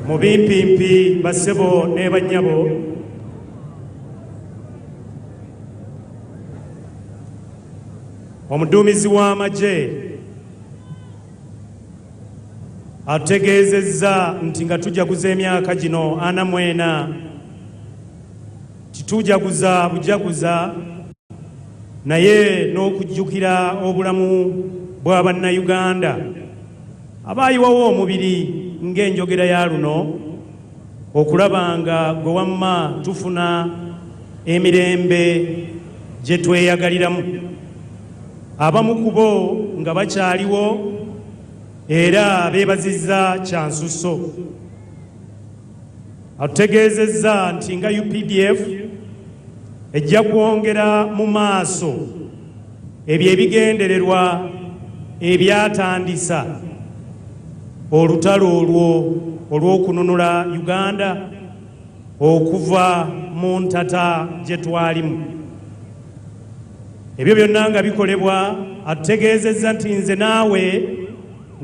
mu bimpimpi bassebo ne bannyabo, omuduumizi w'amagye atutegeezezza nti nga tujaguza emyaka gino 44 titujaguza bujaguza naye n'okujjukira obulamu bwa bannayuganda abaayiwawo omubiri ng'enjogera ya luno okulaba nga gwe wamma tufuna emirembe gye tweyagaliramu, abamu ku bo nga bakyaliwo era beebazizza kyansusso. Atutegeezezza nti nga UPDF ejja kwongera mu maaso ebyo ebigendererwa ebyatandisa olutalo olwo olw'okununula Uganda okuva mu ntata gye twalimu. Ebyo byonna nga bikolebwa, atutegeezezza nti nze naawe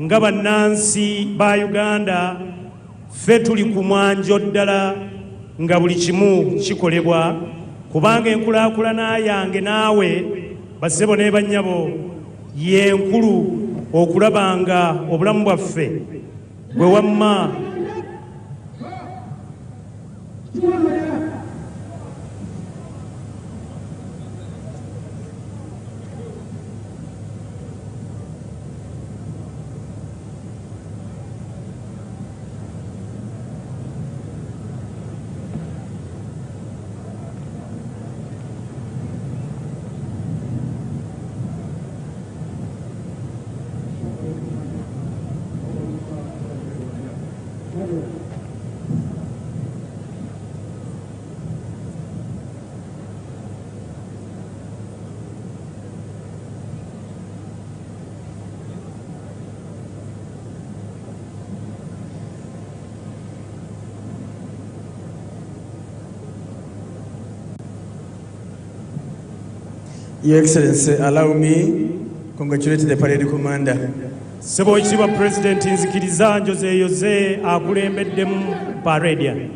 nga bannansi ba Uganda ffe tuli ku mwanjo ddala nga buli kimu kikolebwa, kubanga enkulaakulana yange naawe bassebo ne bannyabo y'enkulu okulaba nga obulamu bwaffe bwe wamma Your Excellency, allow me congratulate the parade commander. Ssebo ekitiibwa President nzikiriza njozeeyoze akulembeddemu parade.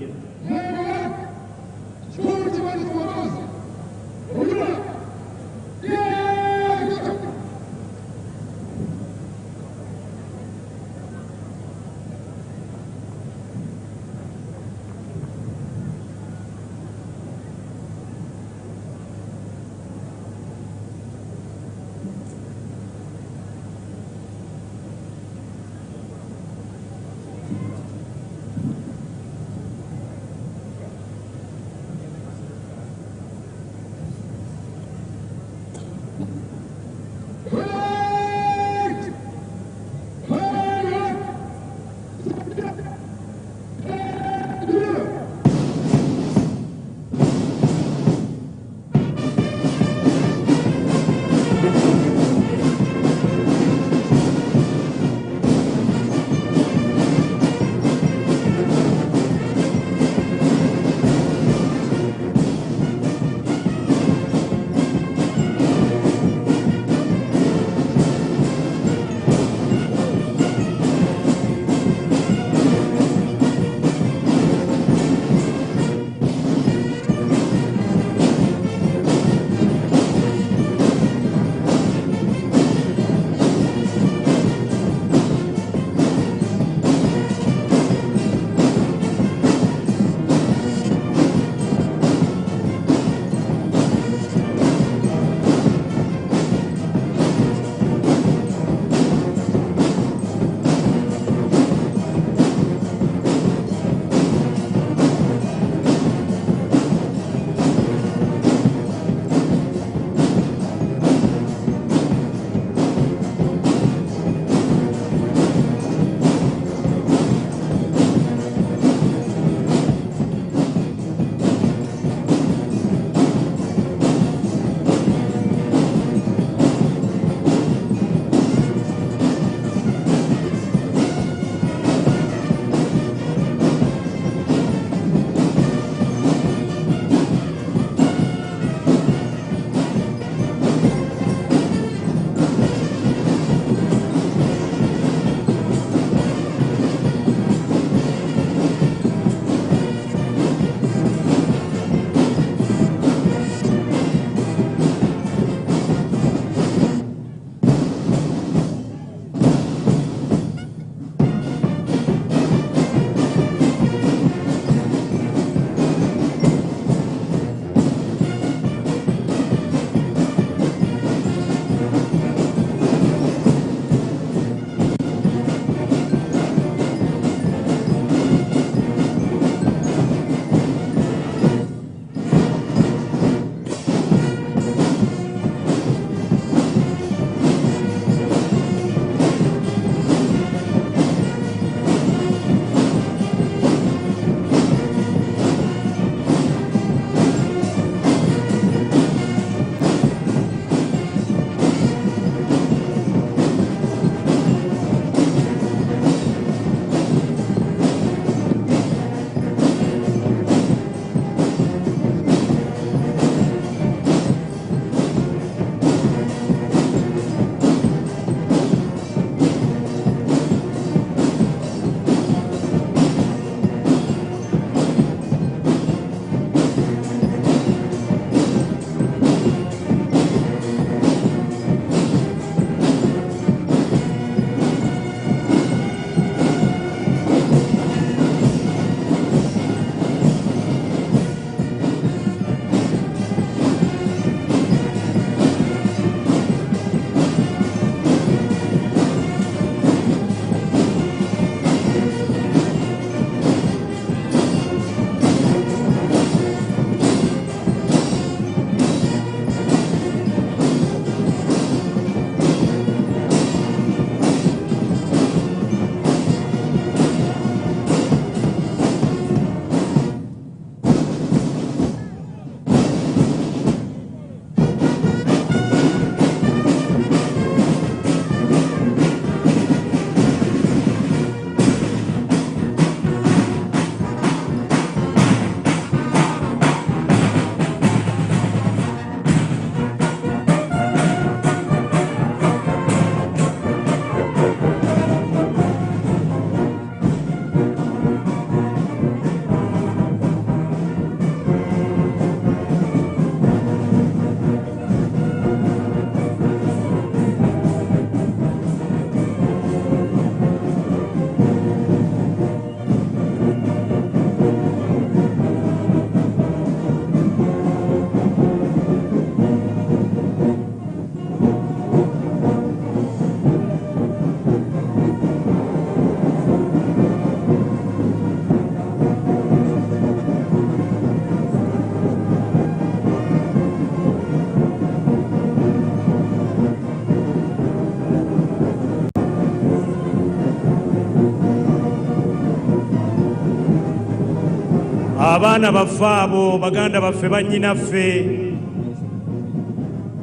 abaana baffe abo baganda baffe bannyinaffe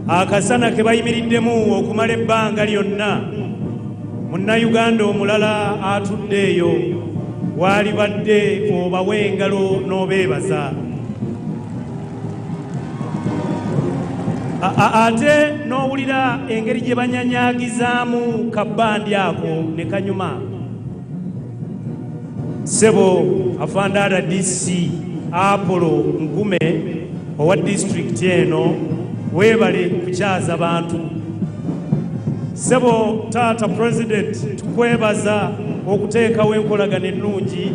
akasana ke bayimiriddemu okumala ebbanga lyonna munnayuganda omulala atudde eyo waali badde obawa engalo n'obeebaza ate n'owulira engeri gye banyanyagizaamu kabbandi ako ne kanyuma sebo afandara DC Apollo Nkume owa district eno webale kukyaza bantu sebo tata president tukwebaza okuteekawo enkolagana ennungi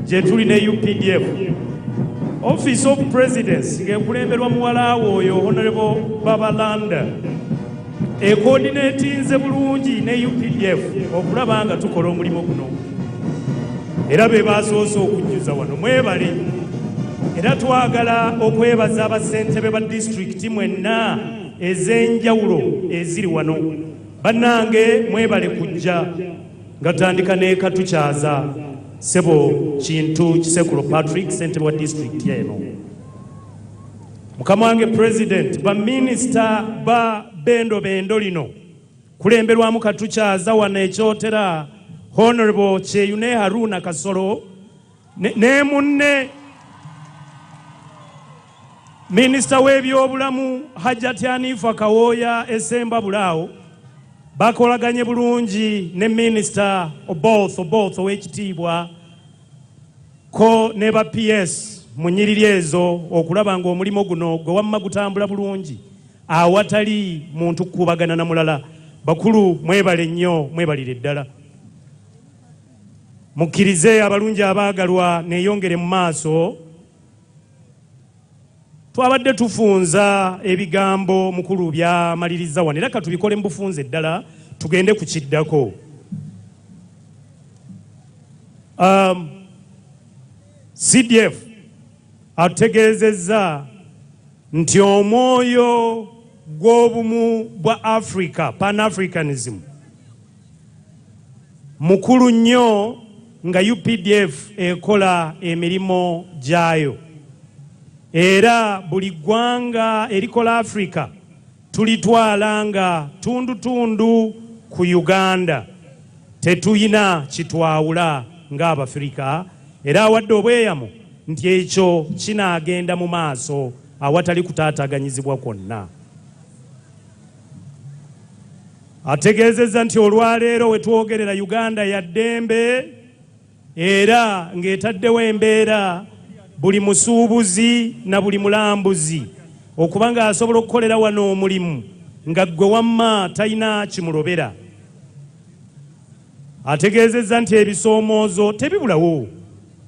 gye tuli ne UPDF Office of Presidency ng'ekulemberwa muwalaawo oyo Honorable Babalanda coordinatinze bulungi ne UPDF okulaba nga tukola omulimu guno era be basoose okujjuza wano mwebale era twagala okwebaza abassentebe ba disitulikiti mwenna ez'enjawulo eziri wano bannange mwebale kujja nga tutandika ne katukyaza sebo kintu kisekulo Patrick ssentebe wa disitulikiti eno mukama wange president baminisita ba bendo lino kulemberwamu katukyaza wano ekyotera Honorable Cheyune Haruna Kasolo ne munne Minister w'ebyobulamu Hajjati Hanifa Kawoya Esemba Bulaawo bakolaganye bulungi ne Minister both ow'ekitiibwa ko ne ba PS mu nnyiriri ezo okulaba ng'omulimu guno gwe wamma gutambula bulungi awatali muntu kukubagana na mulala bakulu mwebale nnyo mwebalire ddala mukkirize abalungi abaagalwa neeyongere mu maaso twabadde tufunza ebigambo mukulu byamaliriza wano era katubikole mu bufunze ddala tugende ku kiddako CDF ategeezezza nti omwoyo gw'obumu bwa Africa Pan-Africanism mukulu nnyo nga UPDF ekola emirimu gyayo era buli ggwanga erikola Africa tulitwala nga tundu ku Uganda tetuyina kitwawula ng'Abafirika era awadde obweyamo nti ekyo kinaagenda mu maaso awatali kutaataganyizibwa kwonna ategeezezza nti olwaleero we twogerera Uganda ya ddembe era ng'etaddewo embeera buli musuubuzi na buli mulambuzi okuba ng'asobola okukolera wano omulimu nga ggwe wamma talina kimulobera ategeezezza nti ebisoomoozo tebibulawo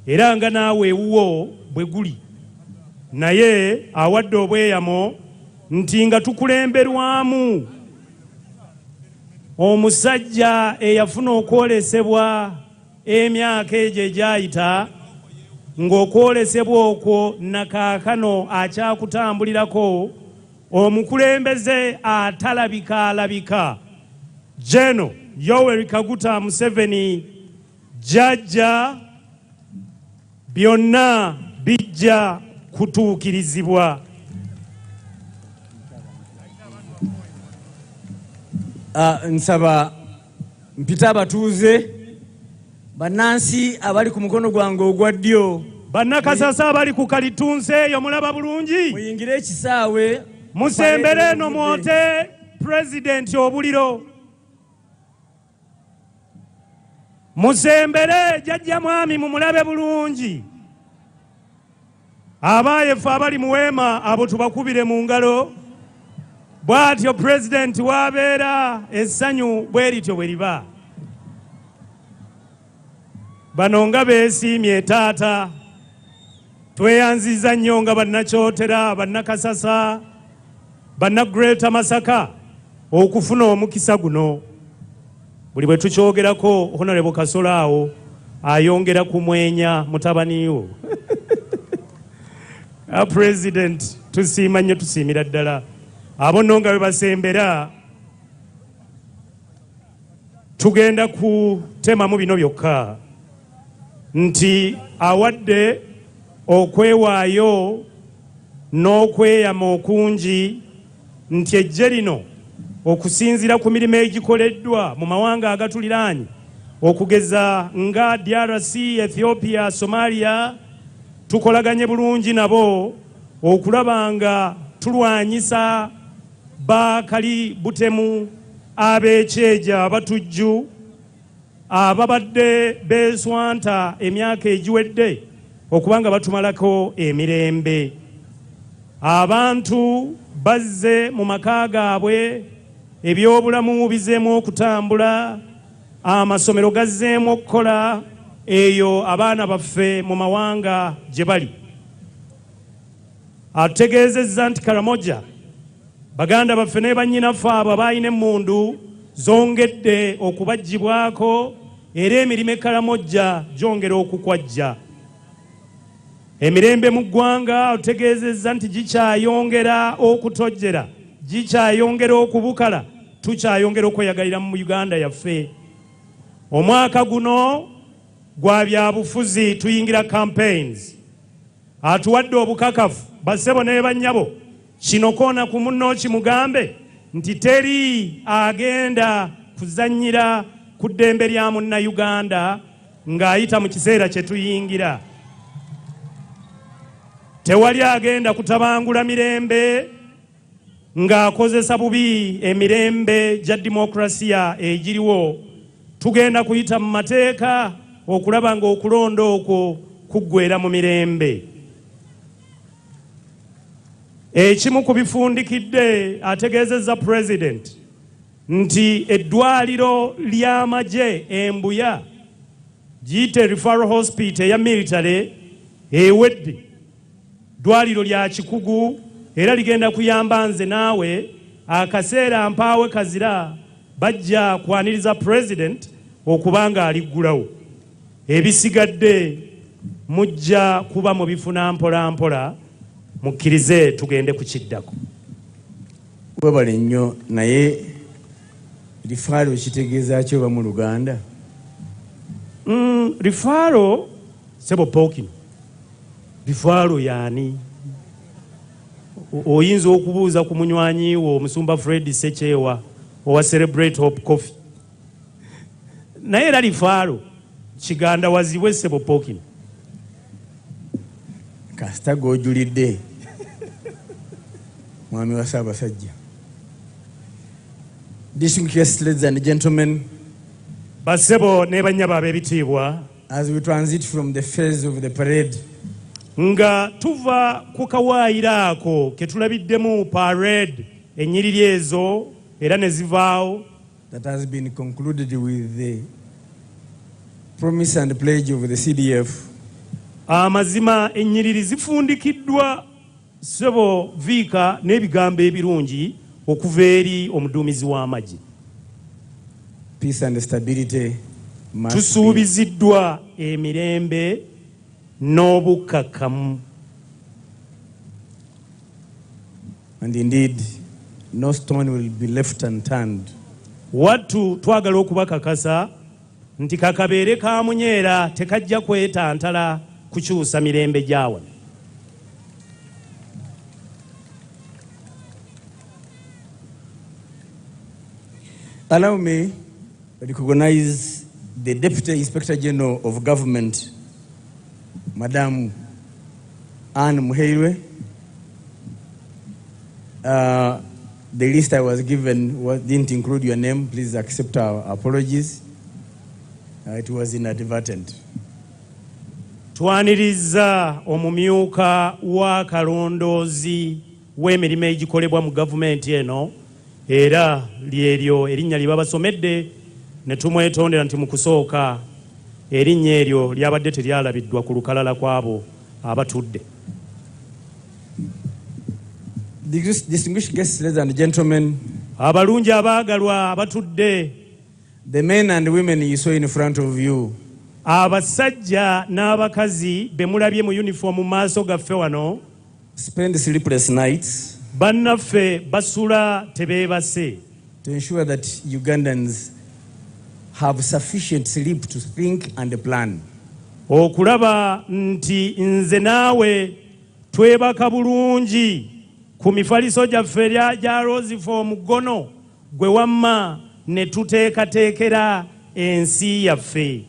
era nga naawe ewuwo bwe guli naye awadde obweyamo nti nga tukulemberwamu omusajja eyafuna okwolesebwa emyaka egyo egyayita ng'okwolesebwa okwo nakaakano akyakutambulirako omukulembeze atalabika Jeno Yoweri Kaguta Museveni jjajja byonna bijja kutuukirizibwa nsaba mpita abatuuze bannansi abali ku mukono gwange ogwa ddyo bannakasasa abali ku kalitunsi eyo mulaba bulungi muyingire ekisaawe musembere eno mwote pulezidenti obuliro musembere jjajja mwami mumulabe bulungi abaayefe abali mu weema abo tubakubire mu ngalo bw'atyo pulezidenti w'abeera essanyu bwe lityo bwe liba bano nga beesiimye taata tweyanziza nnyo nga bannakyotera bannakasasa bannagreta Masaka okufuna omukisa guno buli bwe tukyogerako Honorable Kasolo awo ayongera kumwenya mutabaniwo President tusiima nnyo tusiimira ddala abo nno nga bwe basembera tugenda kutemamu bino byokka nti awadde okwewaayo n'okweyama okungi nti eggye lino okusinziira ku mirimu egikoleddwa mu mawanga agatuliraanye okugeza nga DRC, Ethiopia, Somalia, tukolaganye bulungi nabo okulaba nga tulwanyisa bakali butemu ab'ekyeja abatujju ababadde beeswanta emyaka egiwedde okubanga batumalako emirembe. Abantu bazze mu maka gaabwe, ebyobulamu bizeemu okutambula, amasomero gazzeemu okukola, eyo abaana baffe mu mawanga gye bali. Ategeezezza nti Karamoja baganda baffe ne bannyinaffe abo abalina emmundu zongedde okubaggyibwako era emirimu Karamoja gyongera okukwajja. Emirembe mu ggwanga otegeezezza nti gikyayongera okutojjera, gikyayongera okubukala, tukyayongera okweyagalira mu Uganda yaffe. Omwaka guno gwa byabufuzi, tuyingira campaigns. Atuwadde obukakafu bassebo ne bannyabo, kino koona ku munno kimugambe nti teri agenda kuzannyira ku ddembe lya munnayuganda ng'ayita mu kiseera kye tuyingira. Tewali agenda kutabangula mirembe ng'akozesa bubi emirembe gya dimokrasiya egiriwo. Tugenda kuyita mu mateeka okulaba ng'okulonda okwo kuggweera mu mirembe. Ekimu ku bifundikidde ategeezezza President nti eddwaliro ly'amagye Embuya giyite Referral Hospital eya military ewedde, ddwaliro lya kikugu era ligenda kuyamba nze naawe akaseera mpaawe kazira bajja kwaniriza President okubanga aliggulawo. Ebisigadde mujja kuba mu bifuna mpola mpola, mukkirize tugende ku kiddako. Webale nnyo, naye rifaalo kitegeeza ki oba mu Luganda? Rifaalo sebo pokino. Rifaalo yaani? Oyinza okubuuza ku munywanyi wo Omusumba Fred Sekyewa owa Celebrate Hope Coffee. Naye era rifaalo Kiganda wazibwe sebo pokino. Kasita gw'ojulidde mwami wa Ssaabasajja. Distinguished guests, ladies and gentlemen, bassebo ne bannyabo ab'ebitiibwa, as we transit from the phase of the parade, nga tuva ku kawaayiro ako ke tulabiddemu parade ennyiriri ezo era ne zivaawo, that has been concluded with the promise and pledge of the CDF. Amazima ennyiriri zifundikiddwa sebo viika n'ebigambo ebirungi okuva eri omuduumizi w'amagye. Peace and stability must tusuubiziddwa emirembe n'obukkakkamu. And indeed, no stone will be left unturned. Wattu twagala okubakakasa nti kakabeere kamunyeera tekajja kwetantala kukyusa mirembe gyawa. Allow me to recognize the Deputy Inspector General of Government, Madam Anne Muhoozi. The list I was given didn't include your name. Please accept our apologies. It was inadvertent. Twaniriza omumyuka wa kalondoozi w'emirimu egikolebwa mu gavumenti eno era lyeryo erinnya lye babasomedde ne tumwetondera nti mu kusooka erinnya eryo lyabadde teryalabiddwa ku lukalala kw'abo abatudde. Distinguished guests, ladies and gentlemen, abalungi abaagalwa abatudde, the men and women you saw in front of you, abasajja n'abakazi be mulabye mu uniform mu maaso gaffe wano, spend sleepless nights bannaffe basula tebeebase, to ensure that Ugandans have sufficient sleep to think and plan. okulaba nti nze naawe twebaka bulungi ku mifaliso gyaffe gya Rosifo Mugono gwe wamma ne tuteekateekera ensi yaffe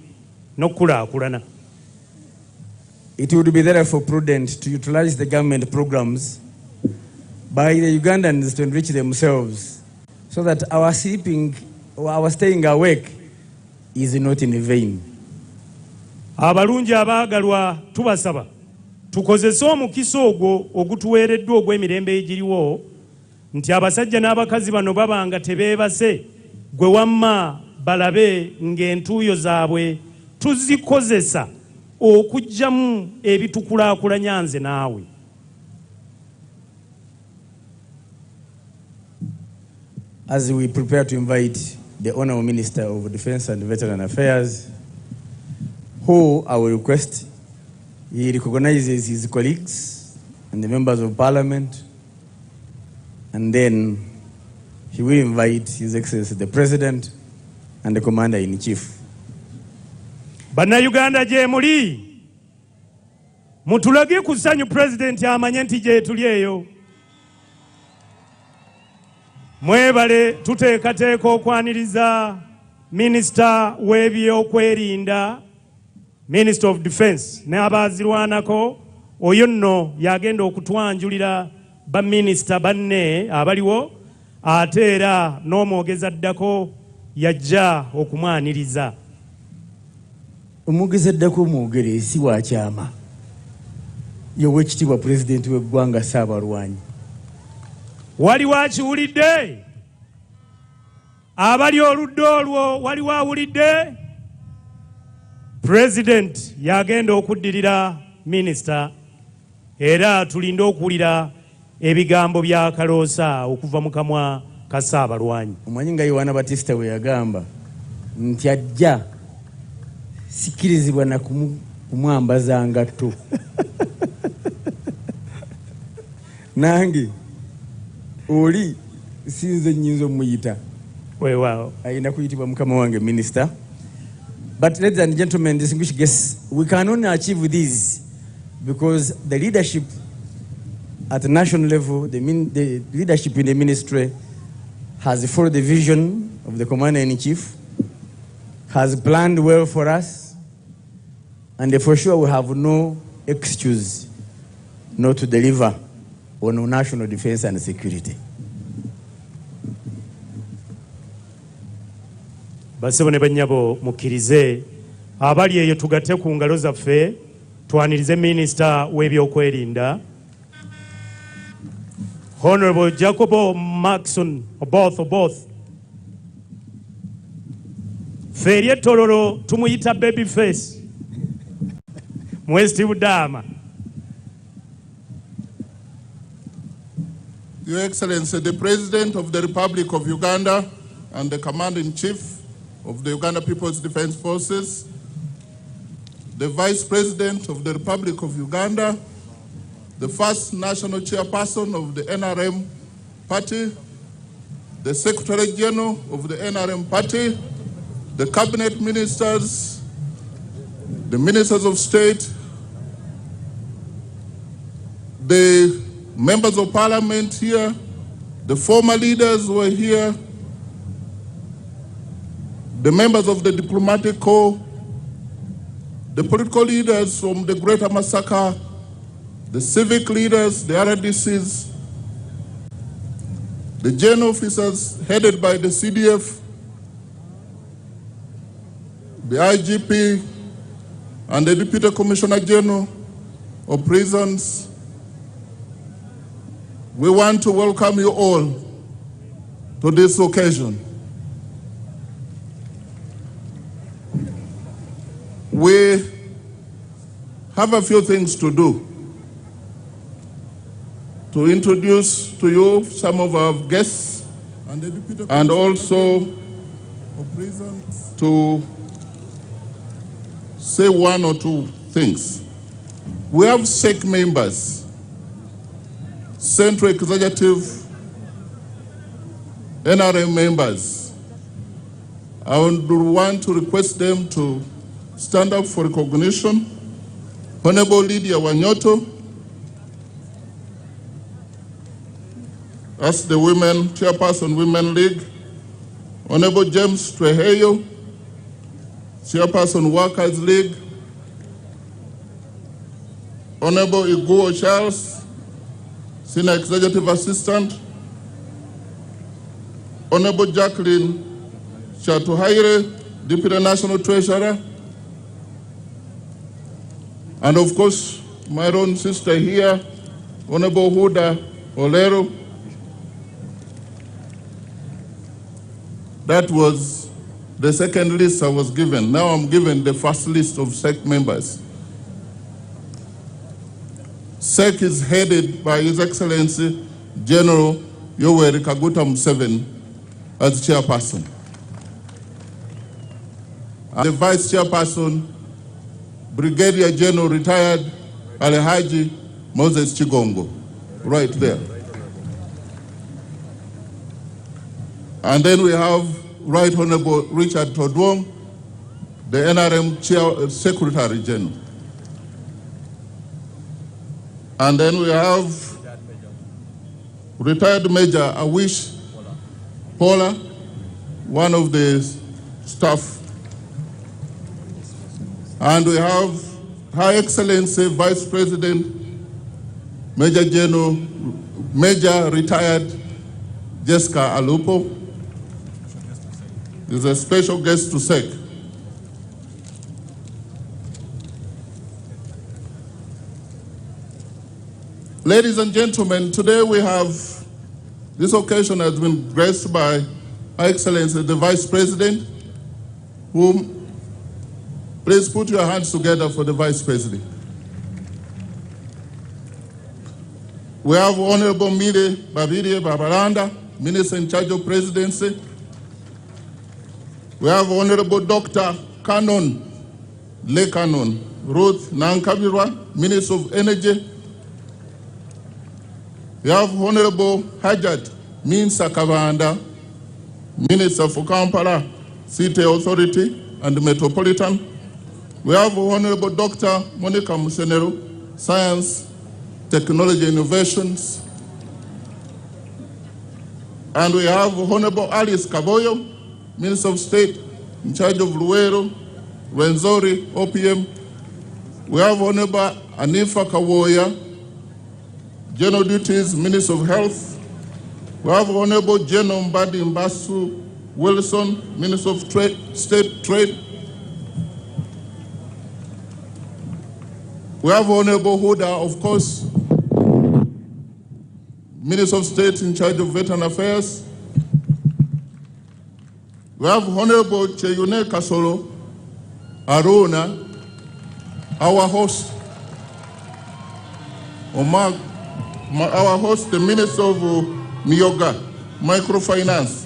n'okulaakulana. It would be therefore prudent to utilize the government programs by the Ugandans to enrich themselves so that our sleeping or our staying awake is not in vain. Abalungi abaagalwa tubasaba tukozese omukisa ogwo ogutuweereddwa ogw'emirembe egiriwo nti abasajja n'abakazi bano babanga tebeebase gwe wamma balabe ng'entuuyo zaabwe tuzikozesa okuggyamu ebitukulaakulanya nze naawe. As we prepare to invite the Honourable Minister of Defence and Veteran Affairs, who I will request he recognizes his colleagues and the members of Parliament, and then he will invite His Excellency the President and the Commander-in-Chief. Bannayuganda gye muli mutulage ku ssanyu President amanye nti gye tuli eyo. Mwebale tuteekateeka okwaniriza Minisita w'ebyokwerinda, Minister of Defence n'abaazirwanako. Oyo nno yagenda okutwanjulira baminisita banne abaliwo, ate era n'omwogeza addako yajja okumwaniriza. Omwogeza addako omwogere si wa kyama y'Oweekitiibwa Pulezidenti w'eggwanga Ssaabalwanyi. Waliwo akiwulidde? Abali oludda olwo waliwo awulidde? President yagenda okuddirira minisita era tulinde okuwulira ebigambo bya kaloosa okuva mu kamwa ka Ssaabalwanyi. Omanyi nga Yohana Batisita bwe yagamba nti ajja sikkirizibwa na kumwambaza ngatto. Nange oli sinze nnyinza omuyita weewaawo ayina kuyitibwa mukama wange minisita. But ladies and gentlemen, distinguished guests, we can only achieve this because the leadership at the national level, the leadership in the ministry has followed the vision of the Commander-in-Chief, has planned well for us, and for sure we have no excuse not to deliver on national defense and security. Basebo ne bannyabo mukkirize abali eyo tugatte ku ngalo zaffe twanirize minisita w'ebyokwerinda Honorable Jacobo Maxon Oboth. Ffe eri ettololo tumuyita baby face mwesti Budama. Your Excellency, the President of the Republic of Uganda and the Commander-in-Chief of the Uganda People's Defense Forces, the Vice President of the Republic of Uganda, the first national chairperson of the NRM party, the Secretary General of the NRM party, the cabinet ministers, the ministers of state, the members of parliament here, the former leaders who are here, the members of the diplomatic corps, the political leaders from the Greater Massacre, the civic leaders, the RDCs, the general officers headed by the CDF, the IGP, and the Deputy Commissioner General of Prisons. We want to welcome you all to this occasion. We have a few things to do to introduce to you some of our guests and also to say one or two things. We have SEC members, Central Executive, NRM members. I would want to request them to stand up for recognition. Honorable Lydia Wanyoto, as the Women Chairperson, Women League. Honorable James Treheyo, Chairperson, Workers League. Honorable Iguo Charles, Senior Executive Assistant. Honorable Jacqueline Chatuhaire, Deputy National Treasurer. And of course, my own sister here, Honorable Huda Olero. That was the second list I was given. Now I'm given the first list of SEC members. SEC is headed by His Excellency General Yoweri Kaguta Museveni as chairperson. And the vice chairperson, Brigadier General retired Alhaji Moses Chigongo, right there. And then we have Right Honorable Richard Todwong, the NRM Secretary General. And then we have retired Major Awish Paula, one of the staff. And we have Her Excellency Vice President, Major General, Major Retired Jessica Alupo, is a special guest to SEC. Ladies and gentlemen, today we have, this occasion has been graced by Her Excellency the Vice President, whom, please put your hands together for the Vice President. We have Honorable Mire Babiri Babalanda, Minister in charge of Presidency. We have Honorable Dr. Canon, Le Canon, Ruth Nankabirwa, Minister of Energy. We have Honorable Hajat Minsa Kavanda, Minister for Kampala City Authority and Metropolitan. We have Honorable Dr. Monica Musenero, Science, Technology, Innovations. And we have Honorable Alice Kaboyo, Minister of State in charge of Luero, Rwenzori, OPM. We have Honorable Anifa Kawoya, General Duties, Minister of Health. We have Honorable General Mbadi Mbasu Wilson, Minister of State Trade. We have Honorable Huda, of course, Minister of State in charge of Veteran Affairs. We have Honorable Cheyune Kasolo Aruna, our host, our host, the Minister of Miyoga, Microfinance.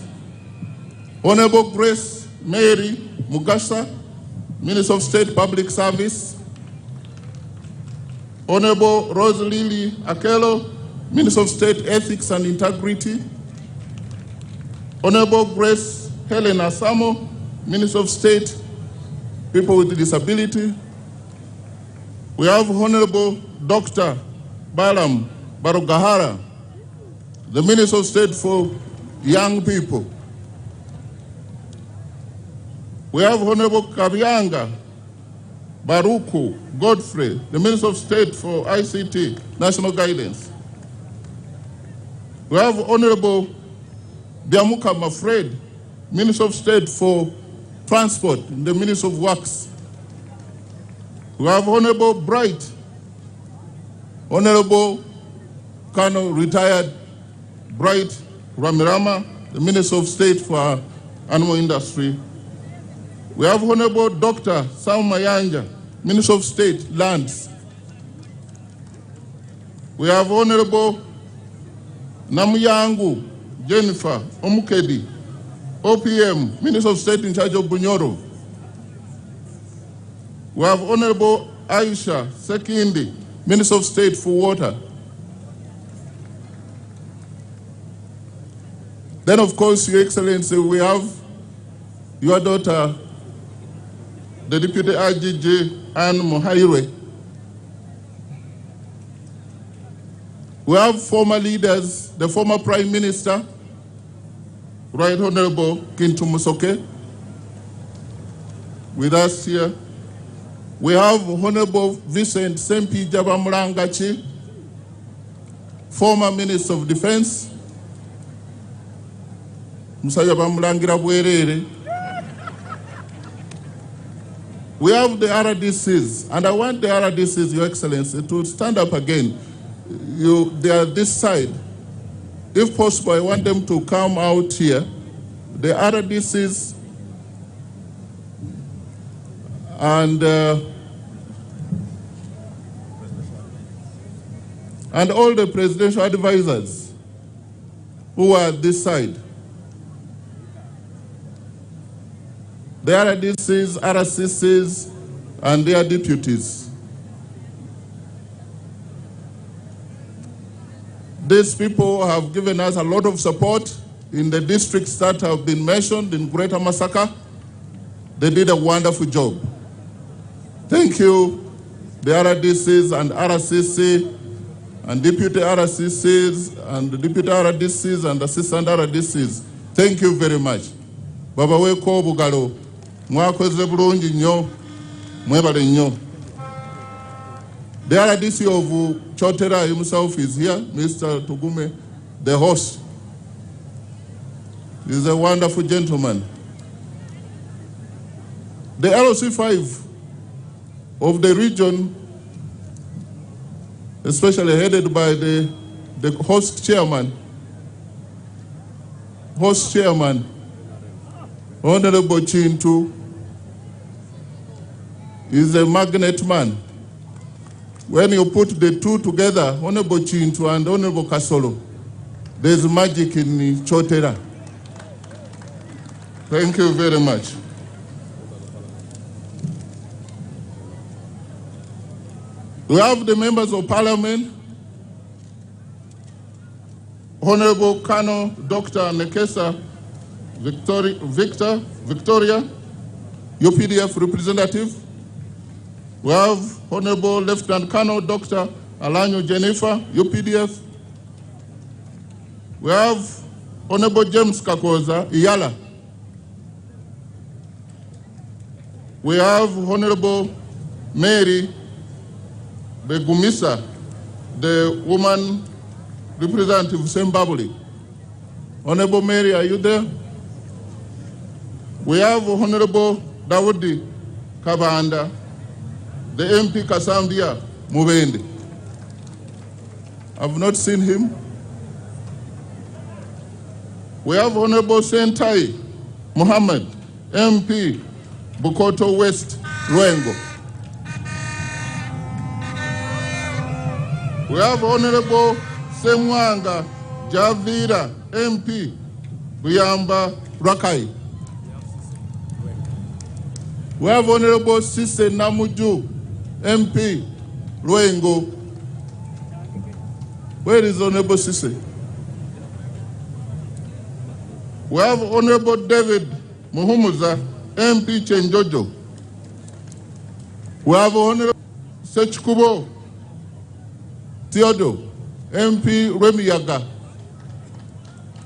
Honorable Grace Mary Mugasa, Minister of State Public Service. Honorable Rose Lily Akelo, Minister of State Ethics and Integrity. Honorable Grace Helen Asamo, Minister of State People with Disability. We have Honorable Dr. Balam Barugahara, the Minister of State for Young People. We have Honorable Kabianga Baruku Godfrey, the Minister of State for ICT, National Guidance. We have Honorable Biamuka Mafred, Minister of State for Transport, the Minister of Works. We have Honorable Bright, Honorable Colonel Retired Bright Ramirama, the Minister of State for Animal Industry. We have Honorable Dr. Sam Mayanja, Minister of State, Lands. We have Honorable Namuyangu Jennifer Omukedi, OPM, Minister of State in charge of Bunyoro. We have Honorable Aisha Sekindi, Minister of State for Water. Then, of course, Your Excellency, we have your daughter, the Deputy IGG, and Muhoozi. We have former leaders, the former Prime Minister, Right Honorable Kintu Musoke, with us here. We have Honorable Vincent Sempi Jabamurangachi, former Minister of Defense, Musaya Bamurangira Bwerere. We have the RDCs, and I want the RDCs, Your Excellency, to stand up again. They are this side. If possible, I want them to come out here. The RDCs and all the presidential advisors who are this side. The RDCs, RCCs, and their deputies. These people have given us a lot of support in the districts that have been mentioned in Greater Masaka. They did a wonderful job. Thank you, the RDCs and RCC, and deputy RCCs, and the deputy RDCs, and assistant RDCs. Thank you very much. Baba weko bugalo, mwakoze bulungi nnyo, mwebale nnyo. The RDC of Chotera himself is here, Mr. Tugume, the host. He's a wonderful gentleman. The LOC5 of the region, especially headed by the host chairman, Honorable Chintu, is a magnet man. When you put the two together, Honorable Chintu and Honorable Kasolo, there's magic in Chotera. Thank you very much. We have the members of parliament, Honorable Colonel Dr. Nekesa Victoria, UPDF representative. We have Honorable Lieutenant Colonel Dr. Alanyo Jennifer, UPDF. We have Honorable James Kakoza, Iyala. We have Honorable Mary Begumisa, the woman representative of Zimbabwe. Honorable Mary, are you there? We have Honorable Dawudi Kabanda, the MP Kasambia Mubende. I've not seen him. We have Honorable Sentai Muhammad, MP Bukoto West, Ruengo. We have Honorable Semwanga Javira, MP Buyamba Rakai. We have Honorable Sise Namuju, MP Ruengo. Where is Honorable Sise? We have Honorable David Muhoozi, MP Chenjojo. We have Honorable Sechkubo Theodore, MP Remiyaga.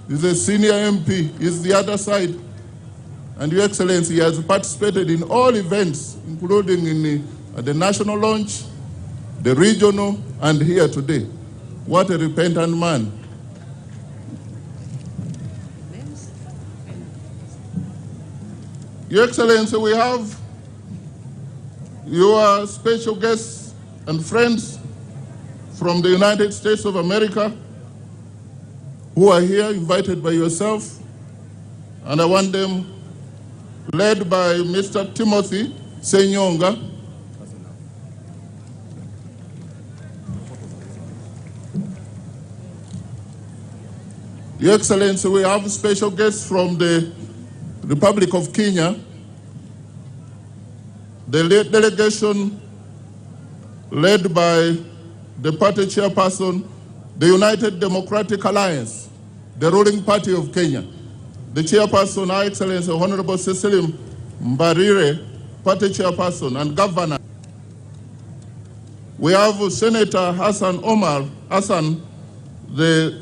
He's a senior MP. He's the other side. And Your Excellency, he has participated in all events, including in the national launch, the regional, and here today. What a repentant man. Your Excellency, we have your special guests and friends from the United States of America who are here, invited by yourself, and I want them led by Mr. Timothy Senyonga. Your Excellency, we have special guests from the Republic of Kenya, the delegation led by the party chairperson, the United Democratic Alliance, the ruling party of Kenya. The chairperson, Her Excellency Honorable Cecily Mbarire, party chairperson and governor. We have Senator Hassan Omar Hassan, the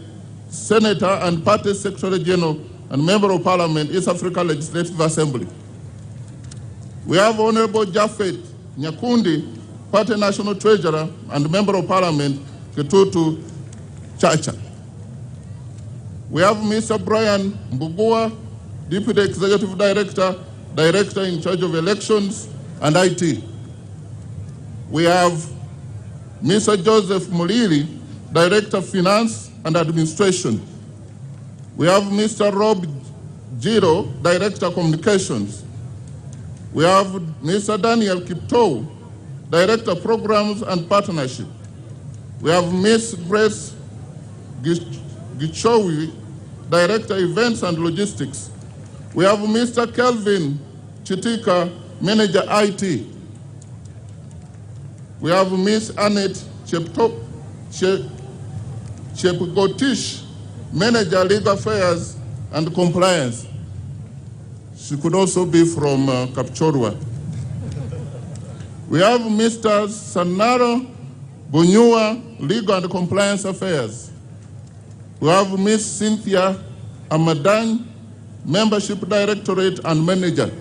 Senator and Party Secretary General and Member of Parliament, East Africa Legislative Assembly. We have Honorable Japhet Nyakundi, Party National Treasurer and Member of Parliament, Kitutu Chacha. We have Mr. Brian Mbugua, Deputy Executive Director, Director in charge of elections and IT. We have Mr. Joseph Muliri, Director of Finance and Administration. We have Mr. Rob Jiro, Director of Communications. We have Mr. Daniel Kipto, Director of Programs and Partnership. We have Ms. Grace Gichowi, Director Events and Logistics. We have Mr. Kelvin Chitika, Manager IT. We have Ms. Annette Chepgotish, Manager Legal Affairs and Compliance. She could also be from Kapchorwa. We have Mr. Sanaro Bunyua, Legal and Compliance Affairs. We have Ms. Cynthia Amadan, Membership Directorate and Manager.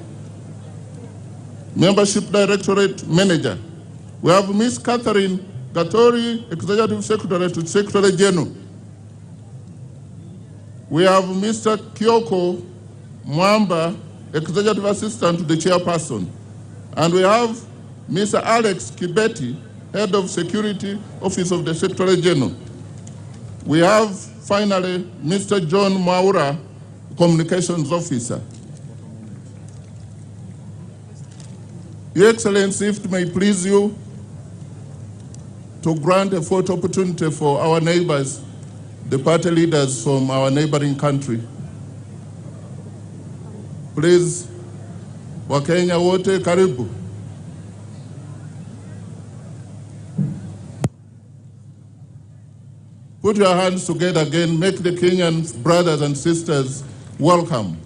Membership Directorate Manager. We have Ms. Catherine Gatori, Executive Secretary to Secretary General. We have Mr. Kyoko Mwamba, Executive Assistant to the Chairperson. And we have Mr. Alex Kibeti, Head of Security, Office of the Secretary General. We have, finally, Mr. John Maura, Communications Officer. Your Excellency, if it may please you, to grant a photo opportunity for our neighbors, the party leaders from our neighboring country. Please, Wakenya wote karibu. Put your hands together again, make the Kenyan brothers and sisters welcome.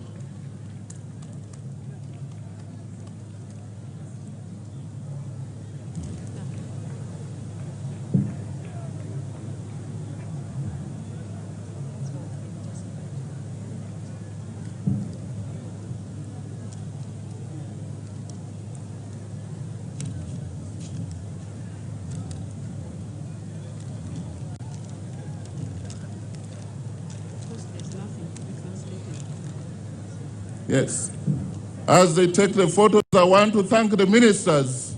Yes. As they take the photos, I want to thank the ministers,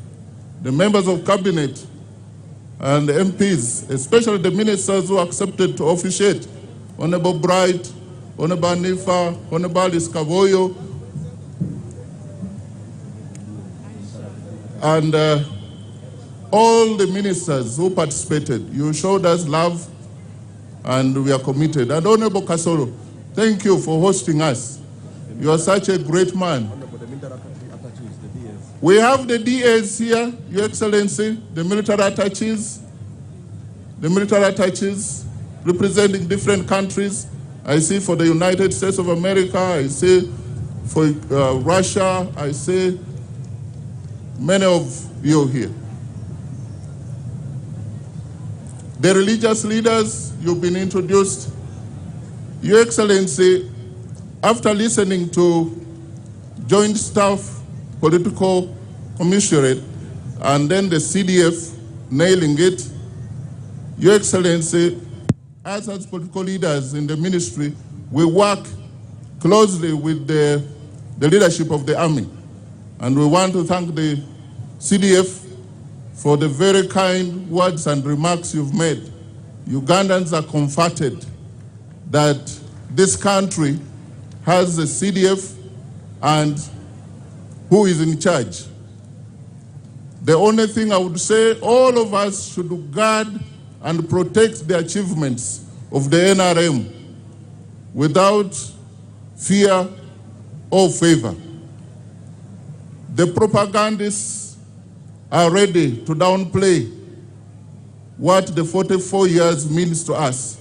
the members of cabinet, and the MPs, especially the ministers who accepted to officiate. Honorable Bright, Honorable Nifa, Honorable Iskavoyo, and all the ministers who participated. You showed us love, and we are committed. And Honorable Kasoro, thank you for hosting us. You are such a great man. We have the DAs here, Your Excellency, the military attaches representing different countries. I see for the United States of America, I see for Russia, I see many of you here. The religious leaders, you've been introduced. Your Excellency, after listening to Joint Staff Political Commissariat and then the CDF nailing it, Your Excellency, us as political leaders in the ministry, we work closely with the leadership of the army. And we want to thank the CDF for the very kind words and remarks you've made. Ugandans are comforted that this country has a CDF and who is in charge. The only thing I would say, all of us should guard and protect the achievements of the NRM without fear or favor. The propagandists are ready to downplay what the 44 years means to us.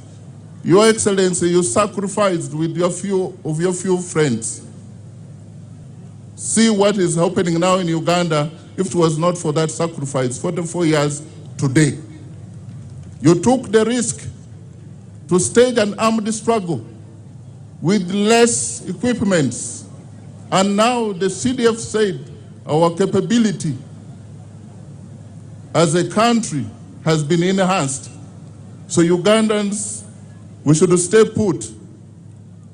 Your Excellency, you sacrificed with your few friends. see what is happening now in Uganda if it was not for that sacrifice 44 years today. You took the risk to stage an armed struggle with less equipment. And now the CDF said our capability as a country has been enhanced. So Ugandans, we should stay put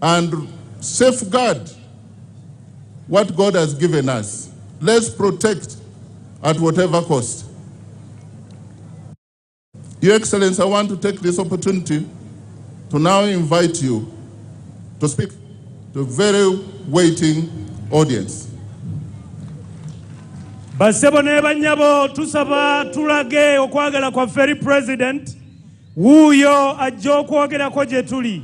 and safeguard what God has given us. Let's protect at whatever cost. Your Excellency, I want to take this opportunity to now invite you to speak to a very waiting audience. Basebo ne banyabo tusaba tulage okwagala kwa Ferry President wuyo ajja okwogerako gye tuli.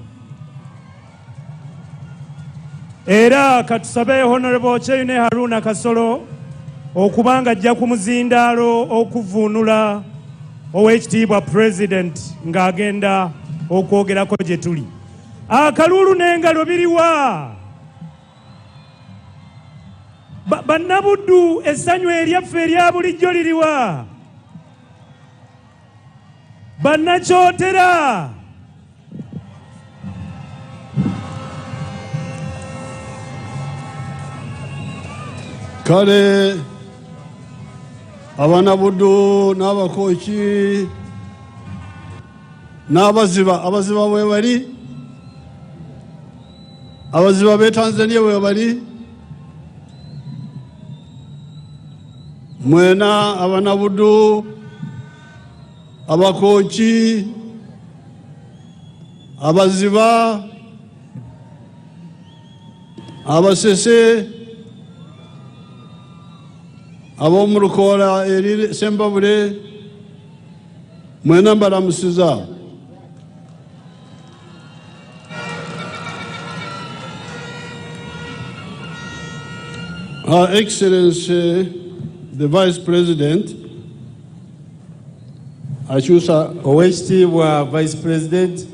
Era katusabe Honorable Cheyune Haruna Kasolo okubanga ajja ku muzindaalo okuvuunula Oweekitiibwa President ng'agenda okwogerako gye tuli. Akalulu n'engalo biriwa. Bannabuddu essanyu eryaffe erya bulijjo liriwa. Bannakyotera. Kale abanabuddu n'abakooki n'abaziba bwe bali, abaziba b'e Tanzania bwe bali, mwena abanabuddu, abakooki, abaziba, abasese, ab'omu Lukoola eri Sembabule, mwena mbalamusiza. Her Excellency, the Vice President, Achusa Oweekitiibwa Vice President,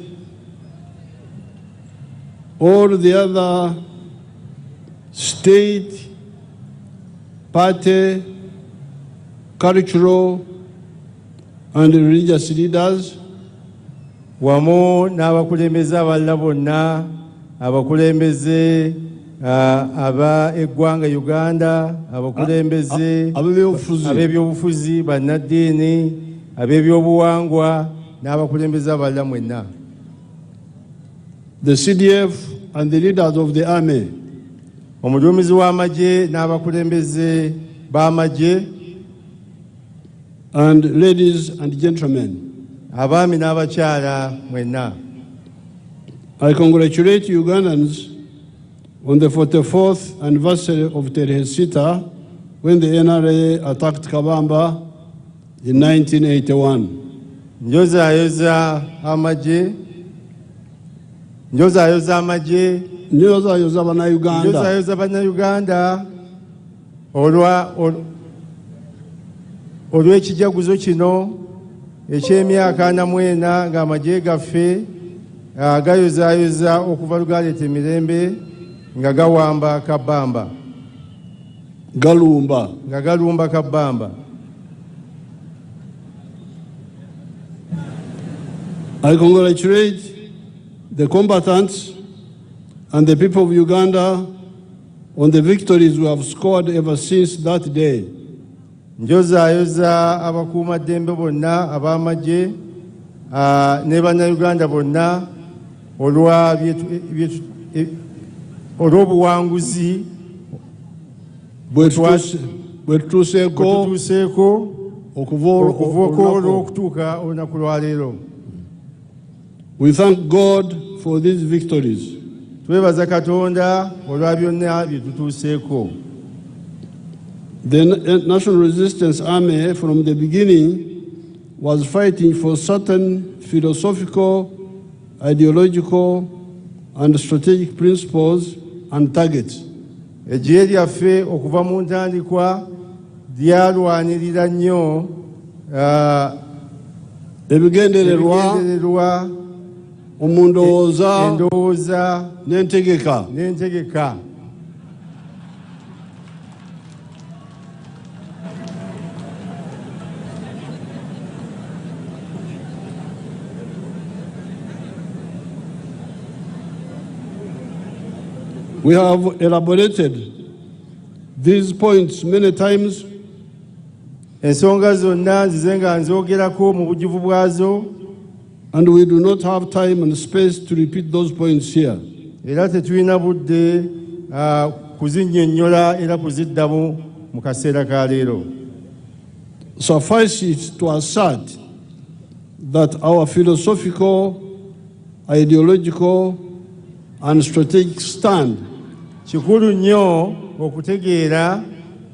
all the other state, party, cultural, and religious leaders, wamu n'abakulembeze abalala bonna, abakulembeze aba eggwanga Uganda, abakulembeze ab'ebyobufuzi, bannaddiini, ab'ebyobuwangwa n'abakulembeze abalala mwenna. The CDF and the leaders of the army, omuduumizi w'amagye n'abakulembeze b'amagye, and ladies and gentlemen, abaami n'abakyala mwenna. I congratulate Ugandans on the 44th anniversary of Tarehe Sita, when the NRA attacked Kabamba in 1981. Njozaayoza amagye, Njozaayoza bannayuganda olw'ekijaguzo kino eky'emyaka 40 ng'amagye gaffe gayozaayoza okuva lugaleeta emirembe nga gawamba Kabamba, galumba Kabamba. I congratulate the combatants and the people of Uganda on the victories we have scored ever since that day. Njozaayoza abakuumaddembe bonna ab'amagye ne bannayuganda bonna olw'obuwanguzi bwe tutuuseeko okuva olw'okutuuka olunaku lwa leero. We thank God for these victories. Twebaza Katonda olwa byonna bye tutuuseeko. The National Resistance Army from the beginning was fighting for certain philosophical, ideological, and strategic principles and targets. Eggye lyaffe okuva mu ntandikwa lyalwanirira nnyo ebigendererwa, endowooza n'entegeka. We have elaborated these points many times. Ensonga zonna nzize nga nzogerako mu bujjuvu bwazo. And we do not have time and space to repeat those points here. Era tetulina budde kuzinnyonnyola era kuziddamu mu kaseera ka leero. Suffice it to assert that our philosophical, ideological, and strategic stand kikulu nnyo okutegeera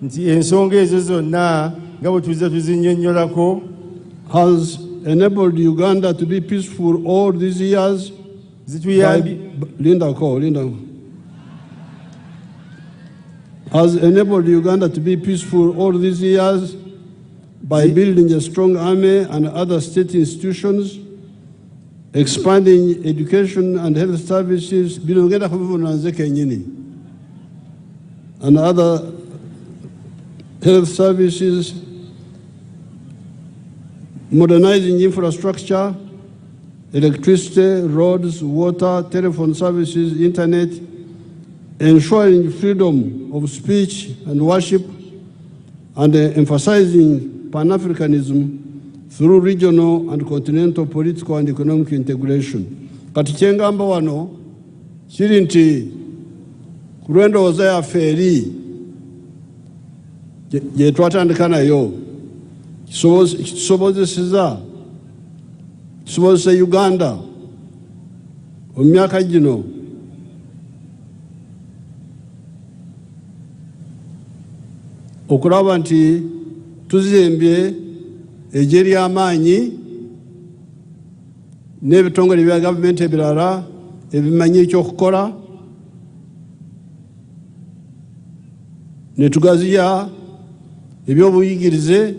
nti ensonga ezo zonna nga bwe tuze tuzinnyonnyolako has enabled Uganda to be peaceful all these years. Has enabled Uganda to be peaceful all these years by building a strong army and other state institutions, expanding education and health services, and other health services, modernizing infrastructure, electricity, roads, water, telephone services, internet, ensuring freedom of speech and worship, and emphasizing Pan-Africanism through regional and continental political and economic integration. Kati kyengamba wano kiri nti ku lw'endowooza yaffe eri gye twatandika nayo kisobozesa Uganda mu myaka gino okulaba nti tuzimbye eggye ly'amaanyi n'ebitongole bya gavumenti ebirala ebimanyi ekyokukola, ne tugaziya ebyobuyigirize,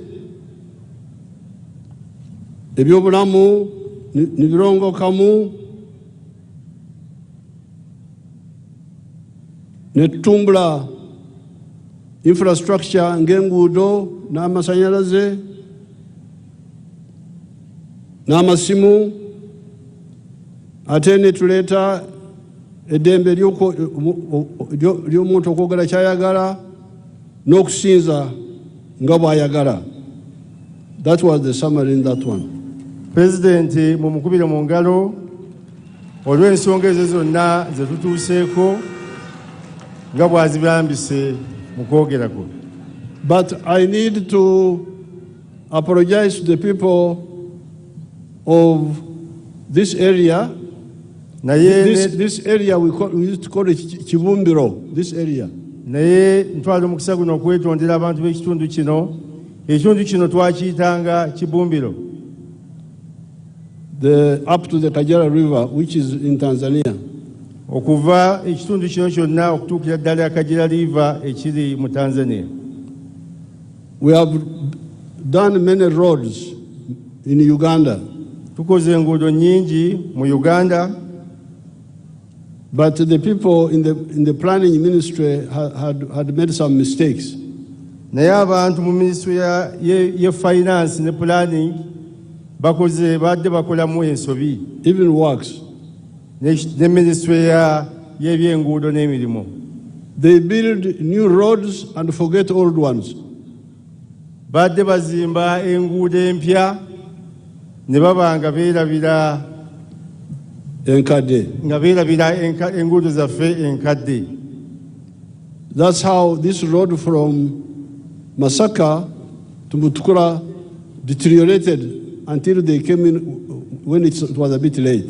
ebyobulamu ne birongokamu, ne tutumbula infrastructure ng'enguudo n'amasanyalaze n'amasimu, ate ne tuleeta eddembe ly'omuntu okwogera ky'ayagala n'okusinza nga bw'ayagala. That was the summary in that one. President mumukubire mu ngalo olw'ensonga ezo zonna ze tutuuseeko nga bw'azibambise mu kwogera kwe. But I need to apologize to the people of this area. This area we used to call it Kibumbiro, this area. Naye ntwala omukisa guno okwetondera abantu b'ekitundu kino. Ekitundu kino twakiyitanga Kibumbiro. Up to the Kajara River, which is in Tanzania. Okuva ekitundu kino kyonna okutuukira ddala Kajara River ekiri mu Tanzania. We have done many roads in Uganda. Tukoze enguudo nnyingi mu Uganda. But the people in the planning ministry had made some mistakes. Naye abantu mu ministry ye finance ne planning badde bakolamu ensobi. Even works. Ne ministry y'ebyenguudo n'emirimu. They build new roads and forget old ones. Badde bazimba enguudo empya ne baba nga beerabira enkadde. Enguudo zaffe enkadde. That's how this road from Masaka to Mutukula deteriorated until they came in when it was a bit late.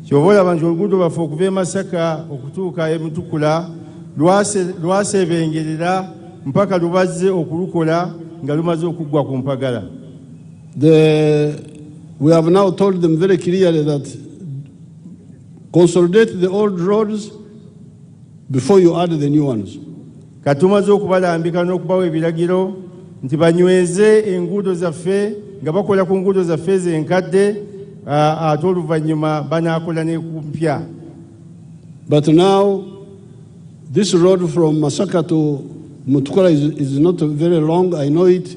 Kyobola abantu oluguudo baffe okuva e Masaka okutuuka e Mutukula lwaseebengerera mpaka lubazze okulukola nga lumaze okuggwa ku mpagala. We have now told them very clearly that consolidate the old roads before you add the new ones. Katumaze okubalambika n'okubawa ebiragiro nti banyweze enguudo zaffe nga bakola ku nguudo zaffe zenkadde ate oluvannyuma banaakola ne ku mpya. But now this road from Masaka to Mutukula is not very long. I know it.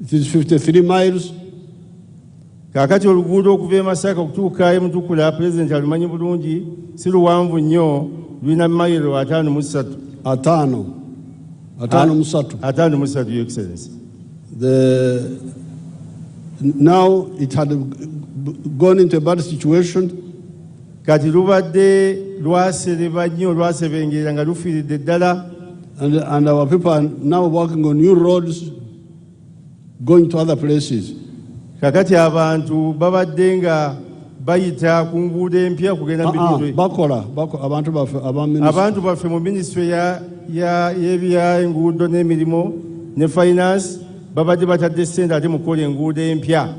It is 53 miles. Kaakati oluguudo okuva e Masaka okutuuka e Mutukula President alumanyi bulungi si luwanvu nnyo lulina mayiro 53. Atano musatu, Your Excellency. Now it had gone into a bad situation. Kati lubadde lwasereba nnyo, lwasebengerera nga lufiiridde ddala. And our people are now working on new roads, going to other places. Kakati abantu babadde nga bayita ku nguudo empya kugenda abantu baffe mu minisitule y'ebyenguudo n'emirimu ne finance babadde batadde ssente ate mu kukola enguudo empya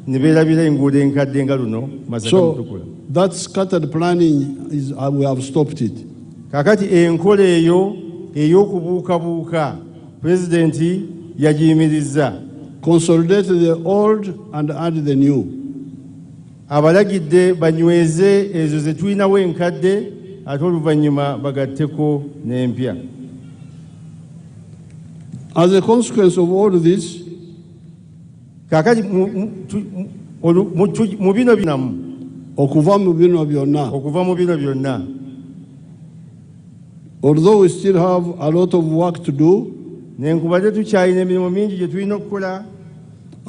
ne beerabira enguudo enkadde nga luno Masaka Mutukula. That scattered planning is we have stopped it. Kakati enkola eyo ey'okubuukabuuka pulezidenti yagiyimirizza. Consolidate the old and add the new. Abalagidde banyweze ezo ze tulinawo enkadde ate oluvannyuma bagatteko n'empya. As a consequence of all this, kakati mu bino binamu okuva mu bino byonna, although we still have a lot of work to do, nenkubadde tukyalina emirimu mingi gye tulina okukola.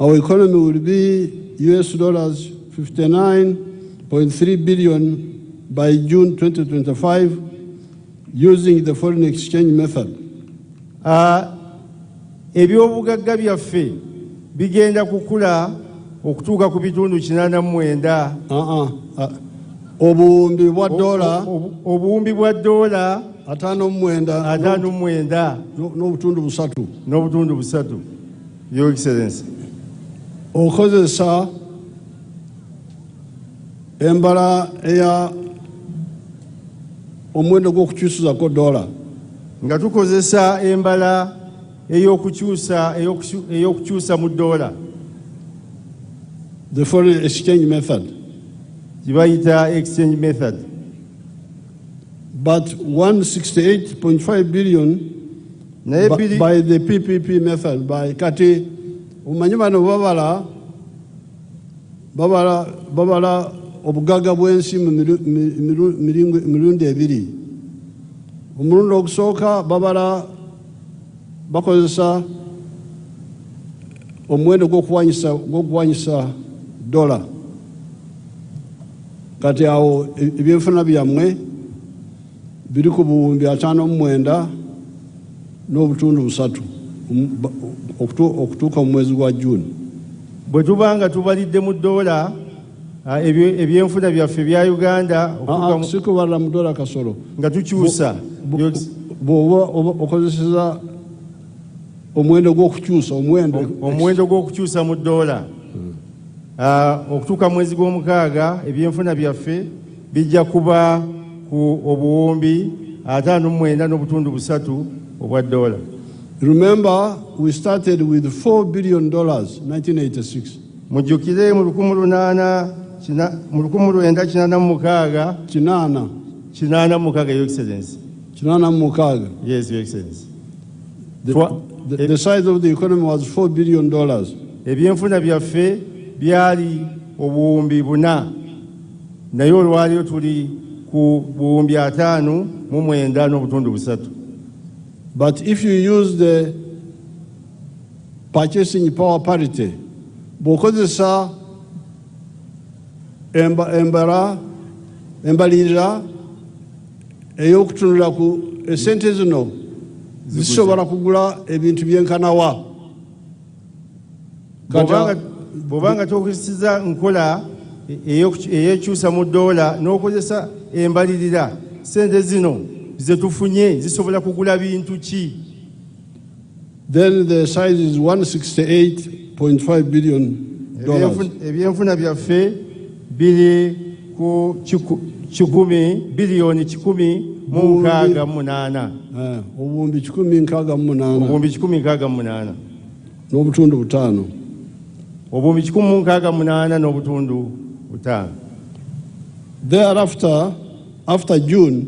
Our economy will be $59.3 billion by June 2025 using the foreign exchange method. Ebyobugagga byaffe bigenda kukula okutuuka ku bitundu 89. Obuwumbi bwa dola $59 n'obutundu busatu. Your Excellency. Okozesa embala eya omuwendo gw'okukyusizako dola. Nga tukozesa embala ey'okukyusa mu dola. The foreign exchange method. Kibayita exchange method. But 168.5 billion by the PPP method. By kati umanyi bano babala obugaga bw'ensi mu mirundi ebiri. Omulundi ogusooka bakozesa omuwendo gw'okuwanyisa dola. Kati awo ebyenfuna byammwe biri ku buwumbi 59 n'obutundu busatu okutuuka mu mwezi gwa June. Bwe tubanga tubalidde mu dola ebyenfuna byaffe bya Uganda sikubalira mu dola kasolo nga tukyusa bw'oba okozeseza omuwendo gw'okukyusa mu dola okutuuka mwezi gw'omukaaga ebyenfuna byaffe bijja kuba ku obuwumbi 59 n'obutundu busatu obwa dola. Remember, we started with $4 billion 1986. Mujjukire mu 1986 Your Excellency. 86. Yes, Your Excellency. The size of the economy was $4 billion. Ebyenfuna byaffe byali obuwumbi 4 naye olwaliyo tuli ku buwumbi 59 n'obutundu busatu. But if you use the purchasing power parity, bw'okozesa embalirira ey'okutunula ku esente zino zisobola kugula ebintu byenkanawa. Bw'obanga tokozesa nkola eyekyusa mu dola n'okozesa embalirira, sente zino ze tufunye zisobola kugula bintu ki? Then the size is $168.5 billion. Ebyenfuna byaffe biri ku biliyoni 168. Obuwumbi 168 n'obutundu 5. Obuwumbi 168 n'obutundu 5. Thereafter, after June,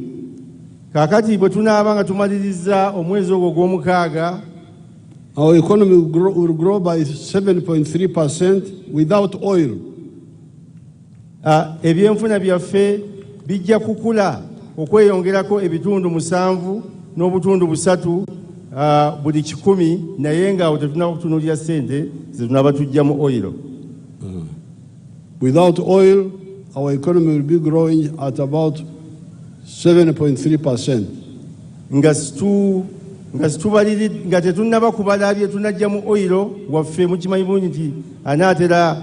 kakati bwe tunaaba nga tumaliriza omwezi ogwo gw'omukaaga, our economy will grow by 7.3% without oil. Ebyenfuna byaffe bijja kukula okweyongerako ebitundu 7 n'obutundu 3 buli 100 naye ng'awo tetunaba kutunuulira ssente ze tunaba tujja mu oil. Without oil, our economy will be growing at about 7.3%. nga tetunaba kubala bye tunajja mu oil waffe mukimanyi bulungi nti tunaatera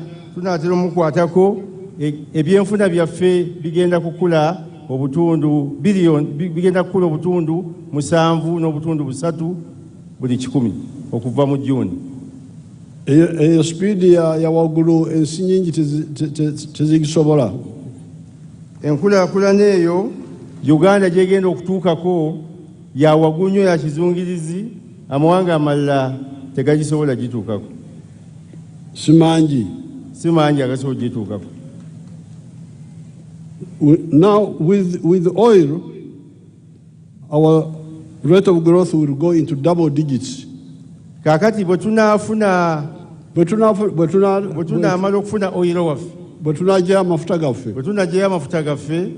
omukwatako ebyenfuna byaffe bigenda kukula obutundu bigenda kukula obutundu 7 n'obutundu 3 buli 100 okuva mu June. Eyo speed ya waggulu ensi nyingi tezigisobola. Enkulaakulana eyo Uganda gyegenda okutuukako ya waggulu nnyo ya kizungirizi, amawanga amalala tegagisobola gituukako. Simanji agasobola gituukako. Now with oil, our rate of growth will go into double digits. Kakati bwetunaamala okufuna oil waffe, bwetunajjayo amafuta gaffe,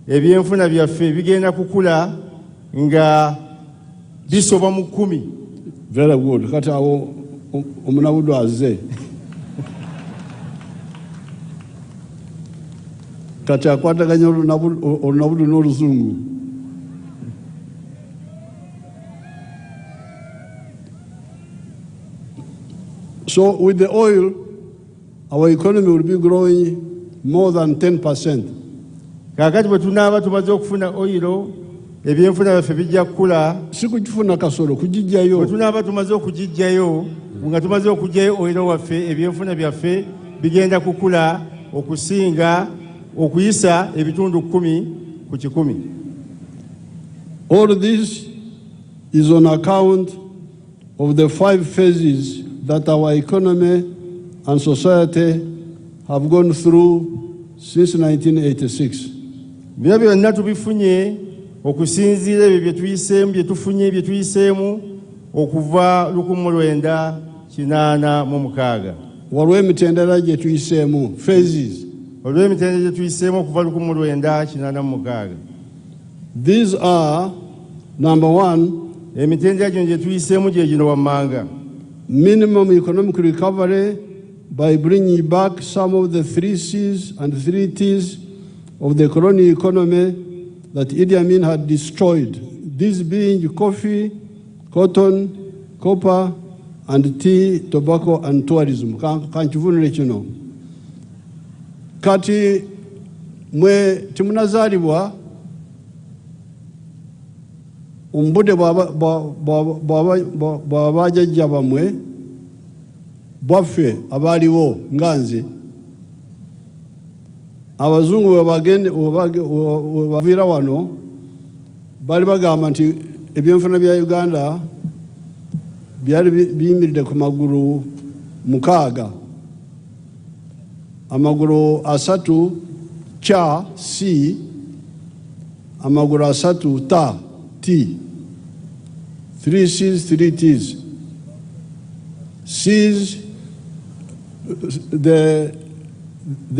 ebyenfuna byaffe bigenda kukula nga bisoba mu 10. Very good. Kati awo omunabudu azze. Kati akwataganya olunabudu n'oluzungu. So with the oil, our economy will be growing more than 10%. Kakati bwe tunaaba tumaze okufuna oil, ebyenfuna byaffe bijja kukula. Si kugifuna kasolo, kugijjayo. Bwe tunaaba tumaze okugijjayo, nga tumaze okugjayo oil waffe, ebyenfuna byaffe bigenda kukula okusinga okuyisa ebitundu 10 ku 100. All this is on account of the 5 phases that our economy and society have gone through since 1986. Bino byonna tubifunye okusinziira ebyo bye tuyiseemu okuva 1986. Waliwo emitendera gye tuyiseemu, phases. Olw'emitendera gye tuyiseemu okuva 1986. These are, number 1, emitendera gino gye tuyiseemu gye gino wammanga. Minimum economic recovery by bringing back some of the 3 C's and 3 T's of the colonial economy that Idi Amin had destroyed, these being coffee, cotton, copper, and tea, tobacco, and tourism. Kanchivunire kino. Kati mwe timunazaalibwa omubudde bw'abajjajja bamwe bwaffe abaaliwo nga nze, abazungu webaviira wano baali bagamba nti ebyenfuna bya Uganda byali biyimiridde ku magulu 6, amagulu 3 cha C, amagulu 3 ta T, 3 C's, 3 T's. C's, the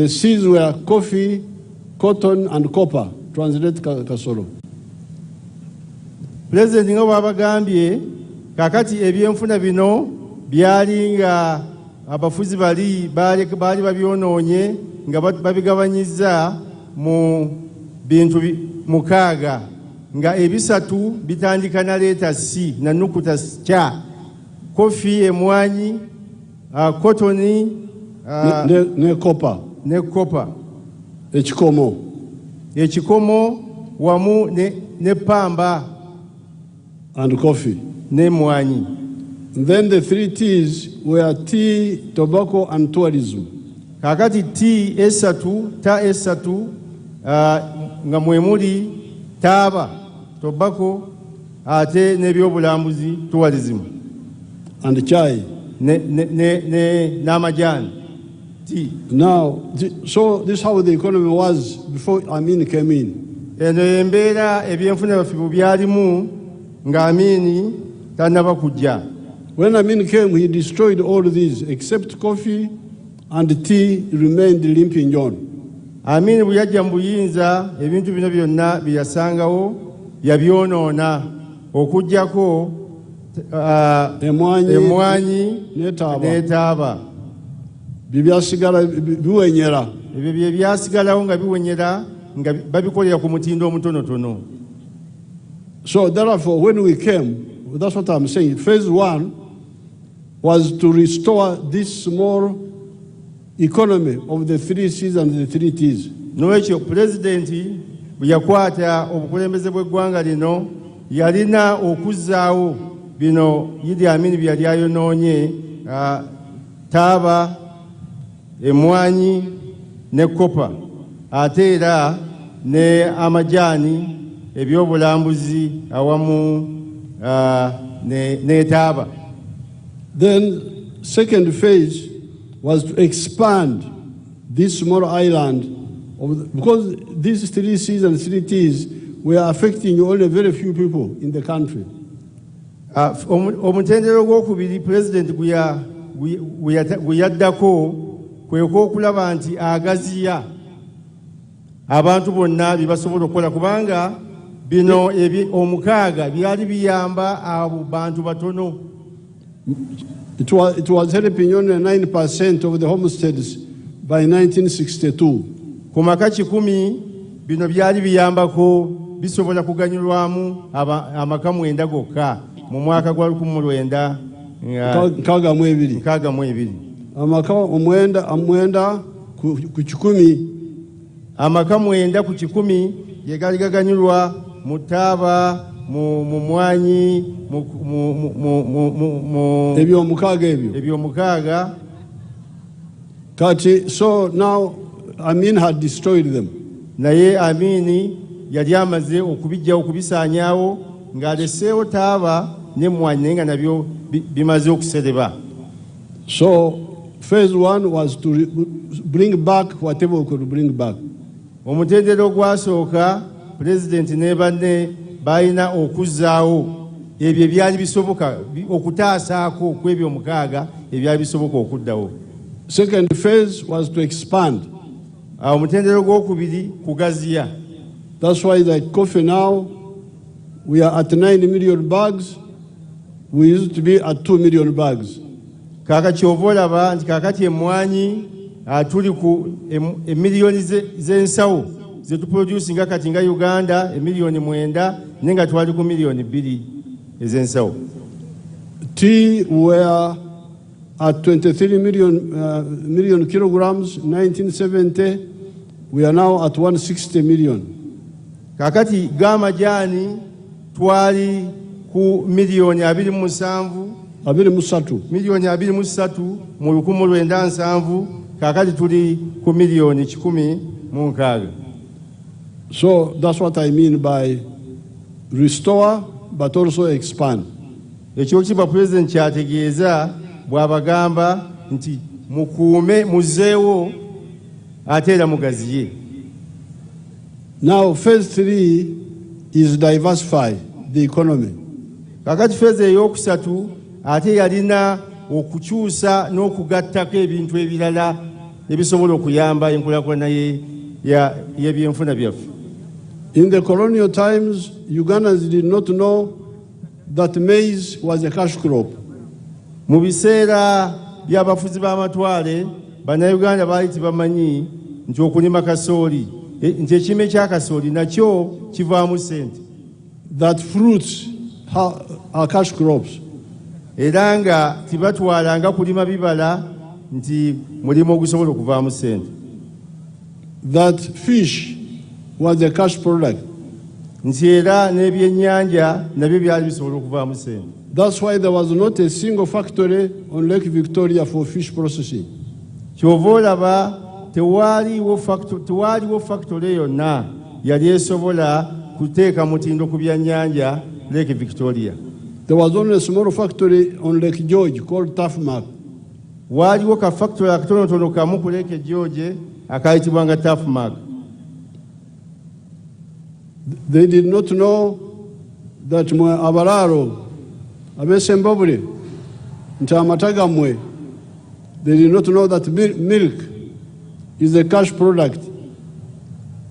C's were coffee, cotton, and copper. Translate kasolo. President nga bw'abagambye, kakati ebyenfuna bino byali nga abafuzi baali babyonoonye nga babigabanyizza mu bintu 6, nga ebisatu bitandika na leeta C na nukuta cha: kofi, emwanyi, kotoni ne copper. Ekikomo wamu ne pamba and coffee. Ne mwanyi. Then the 3 T's were tea, tobacco, and tourism. Kakati tea esatu, ta esatu, nga mwemuli taaba, tobacco, ate n'ebyobulambuzi, tourism. And chai. N'amajani. Tea. Now, so this is how the economy was before Amin came in. Eno embeera ebyenfuna byaffe bwe byalimu nga Amin tannaba kujja. When Amin came, he destroyed all these except coffee and tea remained limping on. Amin bwe yajja mu buyinza ebintu bino byonna bye yasangawo yabyonoona okuggyako emmwanyi n'etaaba. Bibyasigala biwenyera. Ebyo bye byasigalawo nga biwenyera nga babikolera ku mutindo omutonotono. So therefore when we came, that's what I'm saying, phase 1 was to restore this small economy of the 3 C's and the 3 T's. Noekyo pulezidenti bwe yakwata obukulembeze bw'eggwanga lino yalina okuzzaawo bino Idi Amin bye yali ayonoonye, taaba, emmwanyi ne kopa, ate era ne amajaani, ebyobulambuzi awamu ne taaba. Then second phase was to expand this small island because these 3 C's and 3 T's were affecting only very few people in the country. Omutendero gw'okubiri pulezidenti gwe yaddako kwe kw'okulaba nti agaziya abantu bonna bye basobola okukola, kubanga bino omukaaga byali biyamba abo bantu batono. It was helping only 9% of the homesteads by 1962. Ku maka 10 bino byali biyambako bisobola kuganyulwamu amaka 9 gokka mu mwaka gwa 1962. Amaka 9 ku 10. Amaka 9 ku 10 ye gali gaganyulwa mu taaba, mu mwanyi, ebyomukaaga. Kati, so now Amin had destroyed them. Naye Amin yali amaze okubijjawo, okubisaanyaawo, ng'aleseewo taaba ne mwanyi naye nga nabyo bimaze okusereba. So phase 1 was to bring back whatever we could bring back. Omutendero ogwasooka pulezidenti ne banne balina okuzzaawo ebyo ebyali bisoboka okutaasaako kw'ebyo omukaaga ebyali bisoboka okuddawo. Second phase was to expand. Omutendero gw'okubiri kugaziya. That's why like coffee now we are at 9 million bags. We used to be at 2 million bags. Kaakati kyova olaba nti kaakati emmwanyi tuli ku emiliyoni z'ensawo ze tuproducinga kati nga Uganda emiliyoni 9 naye nga twali ku miliyoni 2 ez'ensawo. Tea were at 23 million kilograms 1970. We are now at 160 million. Kaakati g'amajaani twali ku miliyoni 27 miliyoni 23 mu 1970. Kaakati tuli ku miliyoni 16. So that's what I mean by restore but also expand. Ekyokiba pulezidenti kyategeeza bw'abagamba nti mukuume muzzeewo ate era mugaziye. Now phase 3 is diversify the economy. Kaakati phase ey'okusatu ate yalina okukyusa n'okugattako ebintu ebirala ebisobola okuyamba enkulaakulana y'ebyenfuna byaffe. In the colonial times, Ugandans did not know that maize was a cash crop. Mu biseera by'abafuzi b'amatwale bannayuganda baali tebamanyi nti okulima kasooli, nti ekirime kya kasooli nakyo kivaamu ssente. That fruits are cash crops. Era nga tibatwalanga kulima bibala nti mulimu ogusobola okuvaamu ssente. That fish was a cash product. Nti era n'ebyennyanja nabyo byali bisobola okuvaamu ssente. That's why there was not a single factory on Lake Victoria for fish processing. Kyova olaba tewaaliwo factory yonna yali esobola kuteeka mutindo ku byannyanja Lake Victoria. There was only a small factory on Lake George called Taffmark. Waaliwo ka factory akatonotono kamu ku Lake George akayitibwanga Taffmark. They did not know that abalaro abesembabule nti amata gammwe. They did not know that milk is a cash product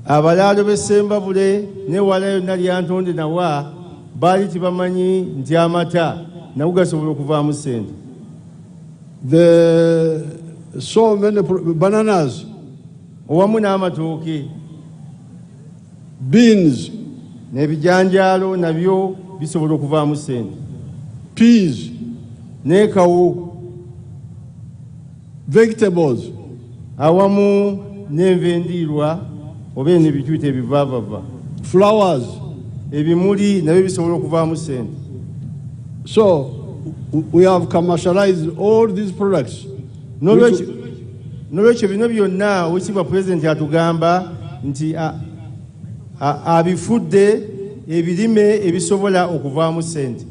abalaalo b'Essembabule ne wala yonna lyantonde nawa baali tebamanyi nti amata nago gasobola okuvaamu ssente. So many bananas, owamu n'amatooke, beans, n'ebijanjaalo nabyo bisobola okuvaamu ssente, peas, ne kawo, vegetables, awamu n'enva endiirwa oba eno ebituyita ebivaavava, flowers. ebimuli nabyo bisobola okuvaamu ssente. So we have commercialized all these products. N'olwekyo bino byonna Oweekitiibwa Pulezidenti atugamba nti abifudde ebirime ebisobola okuvaamu ssente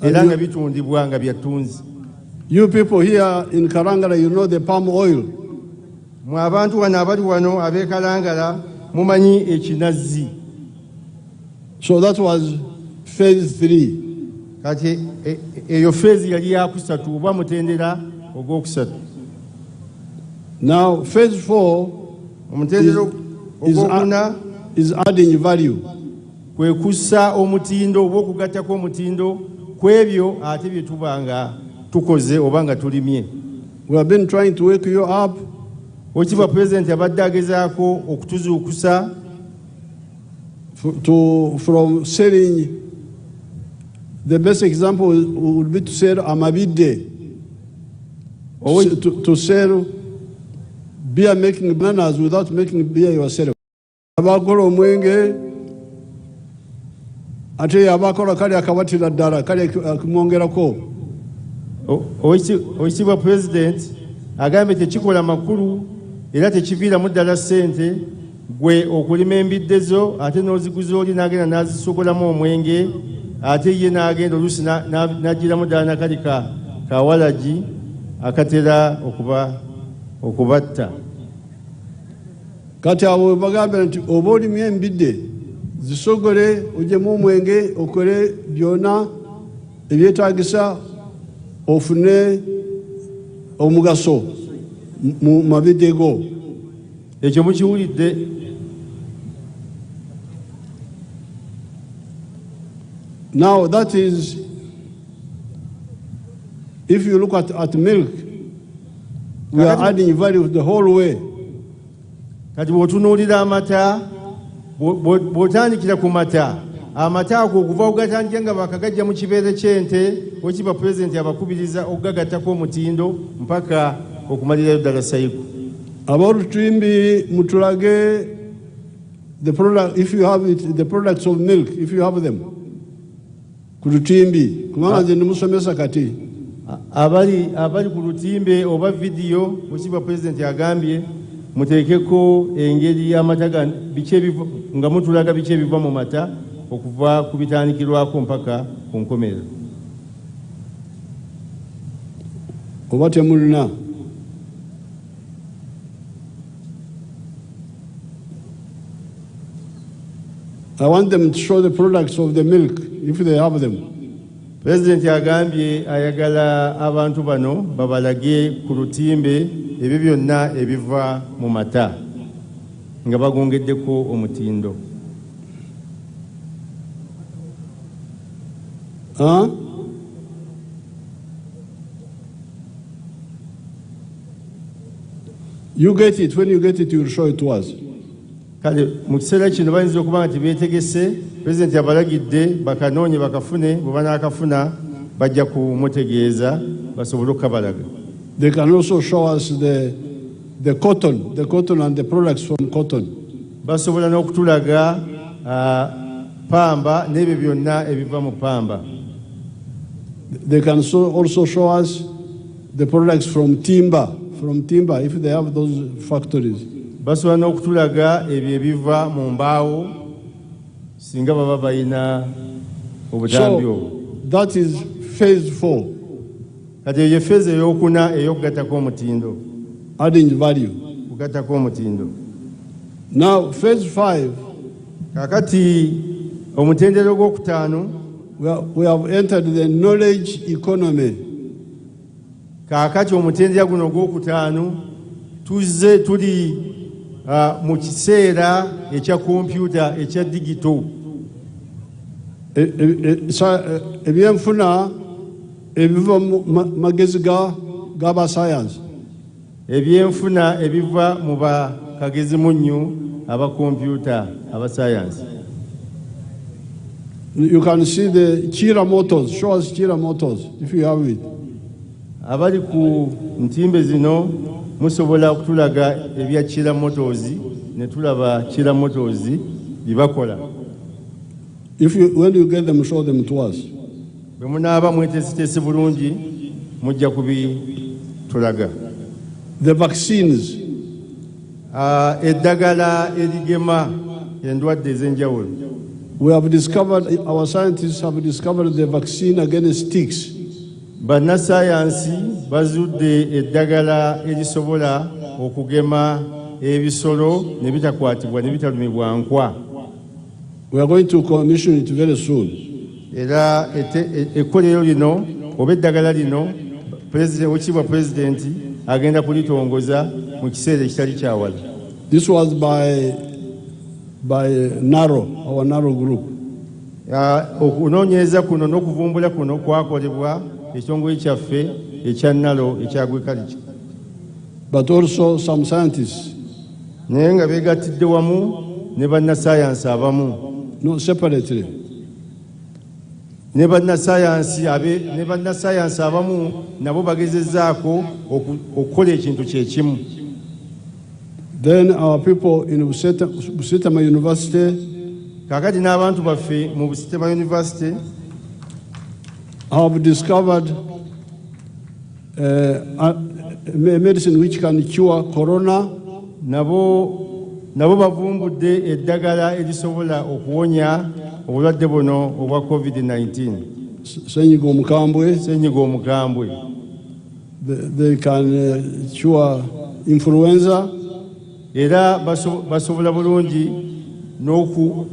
era nga bitundibwa nga byattunzi. You people here in Karangala, you know the palm oil. Mwe abantu wano abali wano ab'e Kalangala mumanyi ekinazzi. So that was phase 3. Kati eyo feezi yali yakusatu oba mutendera ogwokusatu. Now phase 4 omutendera ogwokuna is adding value. Kwe kussa omutindo oba okugattako omutindo ku ebyo ate bye tuba nga tukoze oba nga tulimye. We have been trying to wake you up. Oweekitiibwa Pulezidenti abadde agezaako okutuzuukusa from selling. The best example would be to sell amabide, to sell beer making bananas without making beer yourself. Abakola omwenge ate abakola kali akabatira ddala kali akumwongerako. Oweekitiibwa Pulezidenti agambye tekikola makulu era tekiviiramu ddala ssente gwe okulima embidde zo ate n'oziguza oli n'agenda n'azisogolamu omwenge ate ye n'agenda oluusi n'agiramu ddala nakali kawalagi akatera okubatta. Kati abo bagambye nti oba olimye embidde zisogole ojjemu omwenge okole byonna ebyetaagisa ofune omugaso mu mabidde go. Ekyo mukiwulidde. Now that is, if you look at milk, we are adding value the whole way. Kati bw'otunuulira amata, bw'otandikira ku mata, amata ago okuva ogatandika nga bakagajja mu kibeere ky'ente, Oweekitiibwa Pulezidenti abakubiriza okugagattako omutindo mpaka okumalirayo ddala sayiku. Ab'olutuyimbi mutulage the product, if you have it, the products of milk, if you have them. Ku lutimbi kubanga nze ndimusomesa kati abali ku lutimbe oba vidiyo Oweekitiibwa Pulezidenti agambye muteekeko engeri y'amata nga mutulaga biki ebiva mu mata okuva ku bitandikirwako mpaka ku nkomerero. oba temulina. I want them to show the products of the milk if they have them. Pulezidenti agambye ayagala abantu bano babalage ku lutimbe ebyo byonna ebiva mu mata nga bagongeddeko omutindo. You get it. When you get it, you will show it to us. Kale mu kiseera kino bayinza okuba nga tebeetegese. Pulezidenti abalagidde bakanoonye bakafune, bwe banaakafuna bajja kumutegeeza basobole okukabalaga. They can also show us the cotton and the products from cotton. Basobola n'okutulaga pamba n'ebyo byonna ebiva mu pamba. They can also show us the products from timber if they have those factories. Basobola n'okutulaga ebyo ebiva mu mbaawo singa baba balina obutambi obwo. That is phase 4. Kati eyo feezi ey'okuna ey'okugattako omutindo. Adding value. Kugattako omutindo. Now phase 5. Kakati omutendero gw'okutaano. We have entered the knowledge economy. Kakati omutendera guno gw'okutaano tuzze tuli mu kiseera ekya kompyuta ekya digito. Ebyenfuna ebiva mu magezi g'abasayansi. Ebyenfuna ebiva mu bakagezi munnyu aba kompyuta aba science. You can see the Chira motors. Show us Chira motors if you have it. Abali ku ntimbe zino musobola okutulaga ebya Chira motors ne tulaba Chira motors bibakola. When you get them, show them to us. Bwe munaaba mwetesitesi bulungi mujja kubitulaga. The vaccines. Eddagala erigema endwadde ez'enjawulo. Our scientists have discovered the vaccine against ticks. Bannasayansi bazudde eddagala erisobola okugema ebisolo ne bitakwatibwa ne bitalumibwa nkwa. We are going to commission it very soon. Era ekkolero lino oba eddagala lino oweekitiibwa pulezidenti agenda kulitongoza mu kiseera ekitali kyawala. This was by NARO, our NARO group. Okunoonyereza kuno n'okuvumbula kuno kwakolebwa ekitongole kyaffe ekya NARO ekyagwekaliki. But also some scientists. Naye nga beegattidde wamu ne bannasayansi abamu. No, separately. Ne bannasayansi abamu nabo bagezezzaako okukola ekintu kyekimu. Then our people in Busitama University, kakati n'abantu baffe mu Busitama University have discovered a medicine which can cure corona. Nabo bavumbudde eddagala erisobola okuwonya obulwadde buno obwa COVID-19. Senyiga omukambwe. They can cure influenza. Era basobola bulungi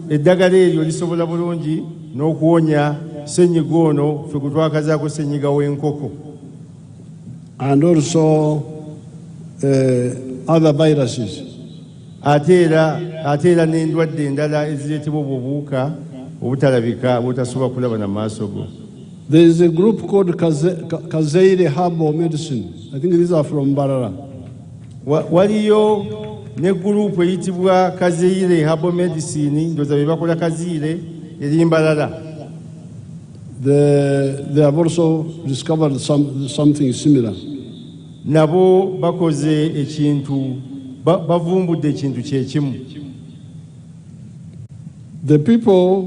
eddagala eryo lisobola bulungi n'okuwonya senyiga ono ffe gwe twakazaako senyiga w'enkoko. And also other viruses. Ate era n'endwadde endala ezireetebwa obubuuka obutalabika obutasobola kulaba na maaso go. There is a group called Kazeire Herbal Medicine. I think these are from Mbarara. Waliyo ne gurupu eyitibwa Kazeire Herbal Medicine, ndoza bye bakola Kazeire eri Mbarara. They have also discovered something similar. Nabo bakoze ekintu bavumbudde ekintu kyekimu. The people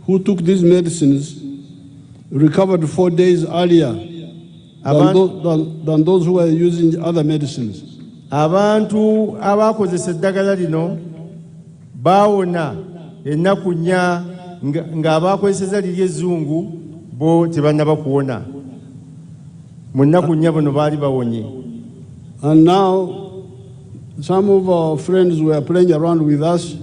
who took these medicines recovered 4 days earlier than those who were using other medicines. Abantu abakozesa eddagala lino baawona ennaku nnya ng'abakozeseza liri ezzungu bo tebannaba kuwona. Mu nnaku nnya bano baali bawonye. And now some of our friends were playing around with us.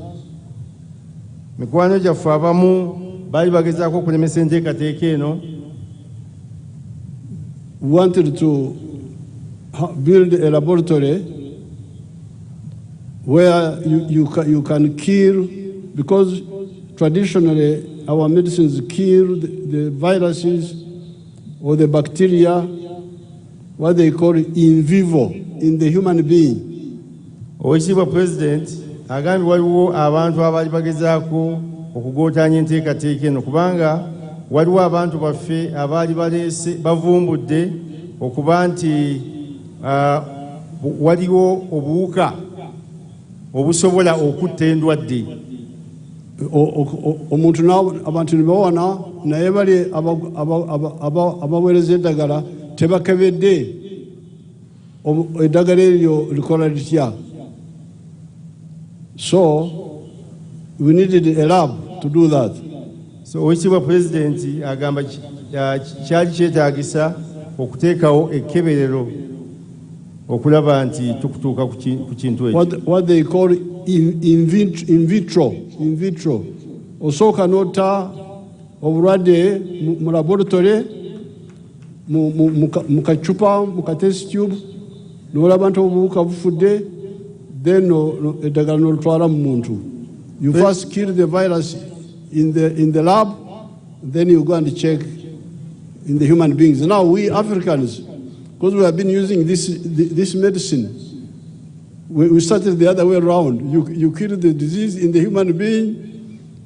Mikwano gyaffe abamu baali bagezaako okulemesa enteekateeka eno. Wanted to build a laboratory where you can kill, because traditionally our medicines kill the viruses or the bacteria, what they call in vivo, in the human being. Oweekitiibwa President agambye waliwo abantu abaali bagezaako okugootaanya enteekateeka eno kubanga waliwo abantu baffe abaali bavumbudde okuba nti waliwo obuwuka obusobola okutta endwadde. Omuntu abantu ne bawona naye bali abaweereza eddagala tebakebedde eddagala eryo likola litya. So we needed a lab to do that. So Oweekitiibwa President agamba kyali kyetaagisa okuteekawo ekkeberero okulaba nti tukutuuka ku kintu ekyo. What they call in vitro. Osooka n'otta obulwadde mu laboratory mu kacupa mu katest tube n'olaba nti obuwuka bufudde, then eddagala n'olutwala mu muntu. You first kill the virus in the lab, then you go and check in the human beings. Now we Africans, because we have been using this medicine, we started the other way around. You kill the disease in the human being,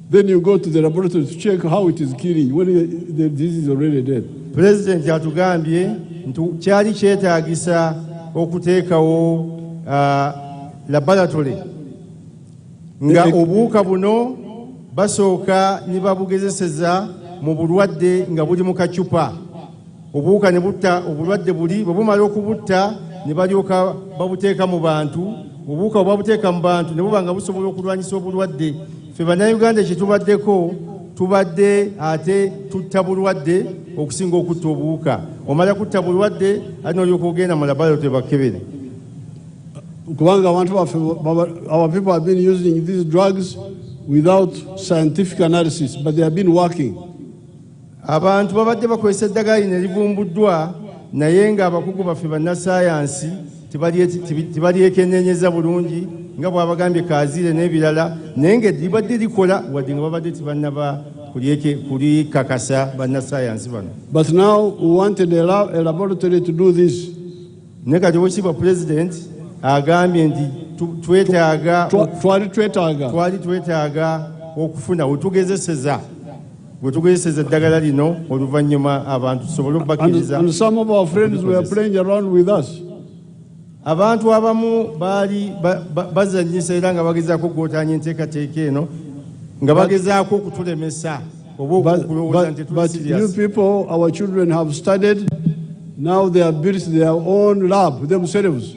then you go to the laboratory to check how it is killing when the disease is already dead. President yatugambye nti kyali kyetaagisa okuteekawo laboratory nga obuwuka buno basooka ne babugezeseza mu bulwadde nga buli mu kacupa. Obuwuka ne butta obulwadde buli, bwe bumala okubutta ne balyoka babuteeka mu bantu. Obuwuka bwe babuteeka mu bantu ne buba nga busobola okulwanyisa obulwadde. Ffe bannayuganda kye tubaddeko, tubadde ate tutta bulwadde okusinga okutta obuwuka. Omala kutta bulwadde ate n'olyoka ogenda mu laboratory bakebere. Our people have been using these drugs without scientific analysis, but they have been working. Abantu babadde bakozesa eddagala lino erivumbuddwa naye ng'abakugu baffe bannassaayansi tebalyekennenyeza bulungi nga bw'abagambye kaazire n'ebirala, naye nga libadde likola wadde nga babadde tebannaba kulikakasa bannassaayansi bano. But now we wanted a laboratory to do this. Naye kati oweekitiibwa President agambye nti twali twetaaga okufuna wetugezeseza eddagala lino oluvannyuma abantu tusobole okubakkiriza. And some of our friends were playing around with us. Abantu abamu baali bazannyisa era nga bagezaako okugootaanya enteekateeka eno nga bagezaako okutulemesa oba okulowooza nti tuli serious. But you people, our children have studied, now they have built their own lab themselves.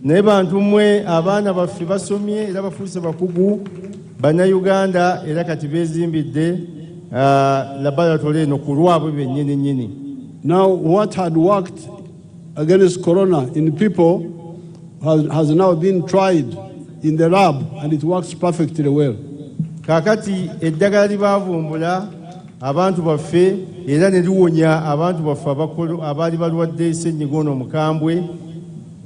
Naye bantu mmwe abaana baffe basomye era bafuuse bakugu bannayuganda era kati beezimbidde laboratory eno ku lwabwe bennyini nnyini. Now what had worked against corona in people has now been tried in the lab and it works perfectly well. Kaakati eddagala libavumbula abantu baffe era ne liwonya abantu baffe abaali balwadde ssennyiga ono omukambwe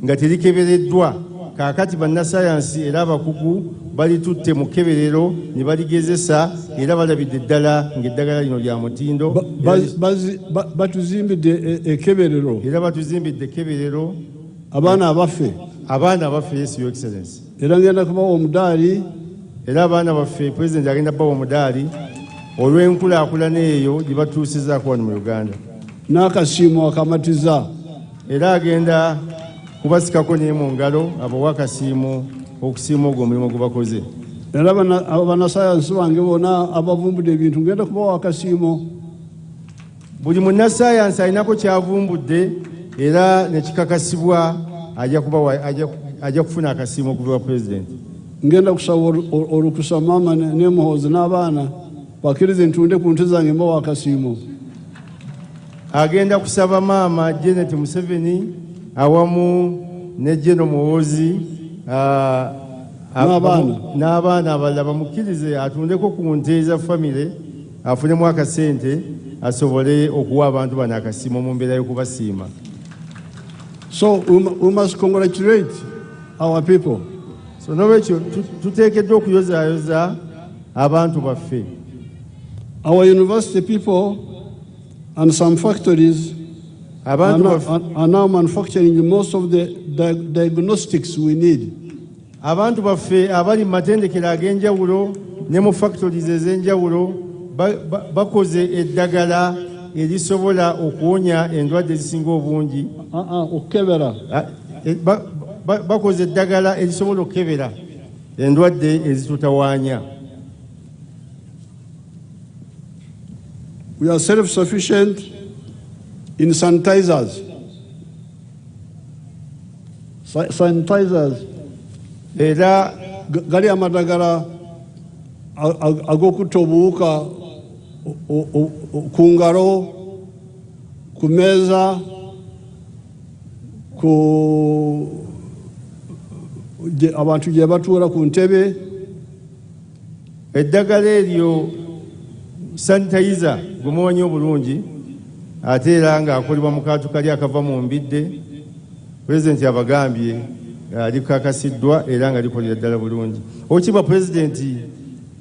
nga terikebereddwa. Kaakati bannassaayansi era abakugu balitutte mu kkeberero ne baligezesa era balabidde ddala ng'eddagala lino lya mutindo. Batuzimbidde ekkeberero. Era batuzimbidde ekkeberero abaana abaffe. Yes, Your Excellency. Era ngenda kubawa omudaali. Era abaana baffe President agenda bawa omudaali olw'enkulaakulana eyo gye batuusizaako wano mu Uganda. N'akasiimo akamatiza. Era agenda kubasikako naye mu ngalo abawa akasiimo okusiima ogwo omulimu gwe bakoze. Era bannassaayansi bange bonna abavumbudde ebintu ngenda kubawa akasiimo. Buli munnassaayansi alinako kyavumbudde era ne kikakasibwa ajja kufuna akasiimo okuva wa President. Ngenda kusaba olukusa maama ne Muhoozi n'abaana bakkirize ntunde ku nte zange mbawa akasiimo. Agenda kusaba maama Janet Museveni awamu ne Jeno Muhoozi n'abaana abalala bamukkirize atundeko ku nte za famire afunemu akasente asobole okuwa abantu bano akasiimo mu mbeera y'okubasiima. So we must congratulate our people. So n'olwekyo tuteekeddwa okuyozaayoza abantu baffe. Our university people and some factories are now manufacturing most of the diagnostics we need. Abantu baffe abali mu matendekero ag'enjawulo ne mu factories ez'enjawulo bakoze eddagala erisobola okuwonya endwadde ezisinga obungi. Okukebera. Bakoze eddagala erisobola okukebera endwadde ezitutawaanya. We are self-sufficient in sanitizers. Era gali amadagala ag'okutta obuwuka ku ngalo, ku meeza, abantu gye batuula ku ntebe. Eddagala eryo sanitizer gwe mumanyi obulungi ate era ng'akolebwa mu kantu kali akava mu mbidde. President abagambye likakasiddwa era nga likolera ddala bulungi. Okiba Pulezidenti,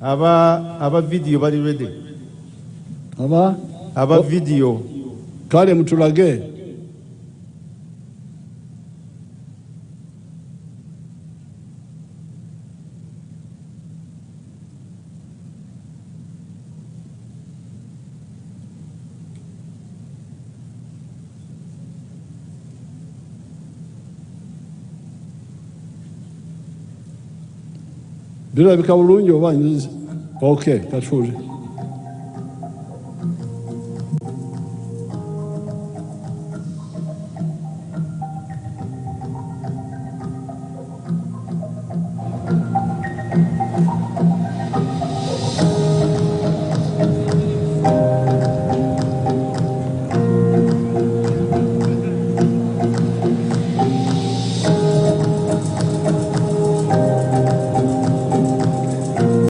aba video bali ready? Aba video kale mutulage. Birabika bulungi oba? Okay, katuli.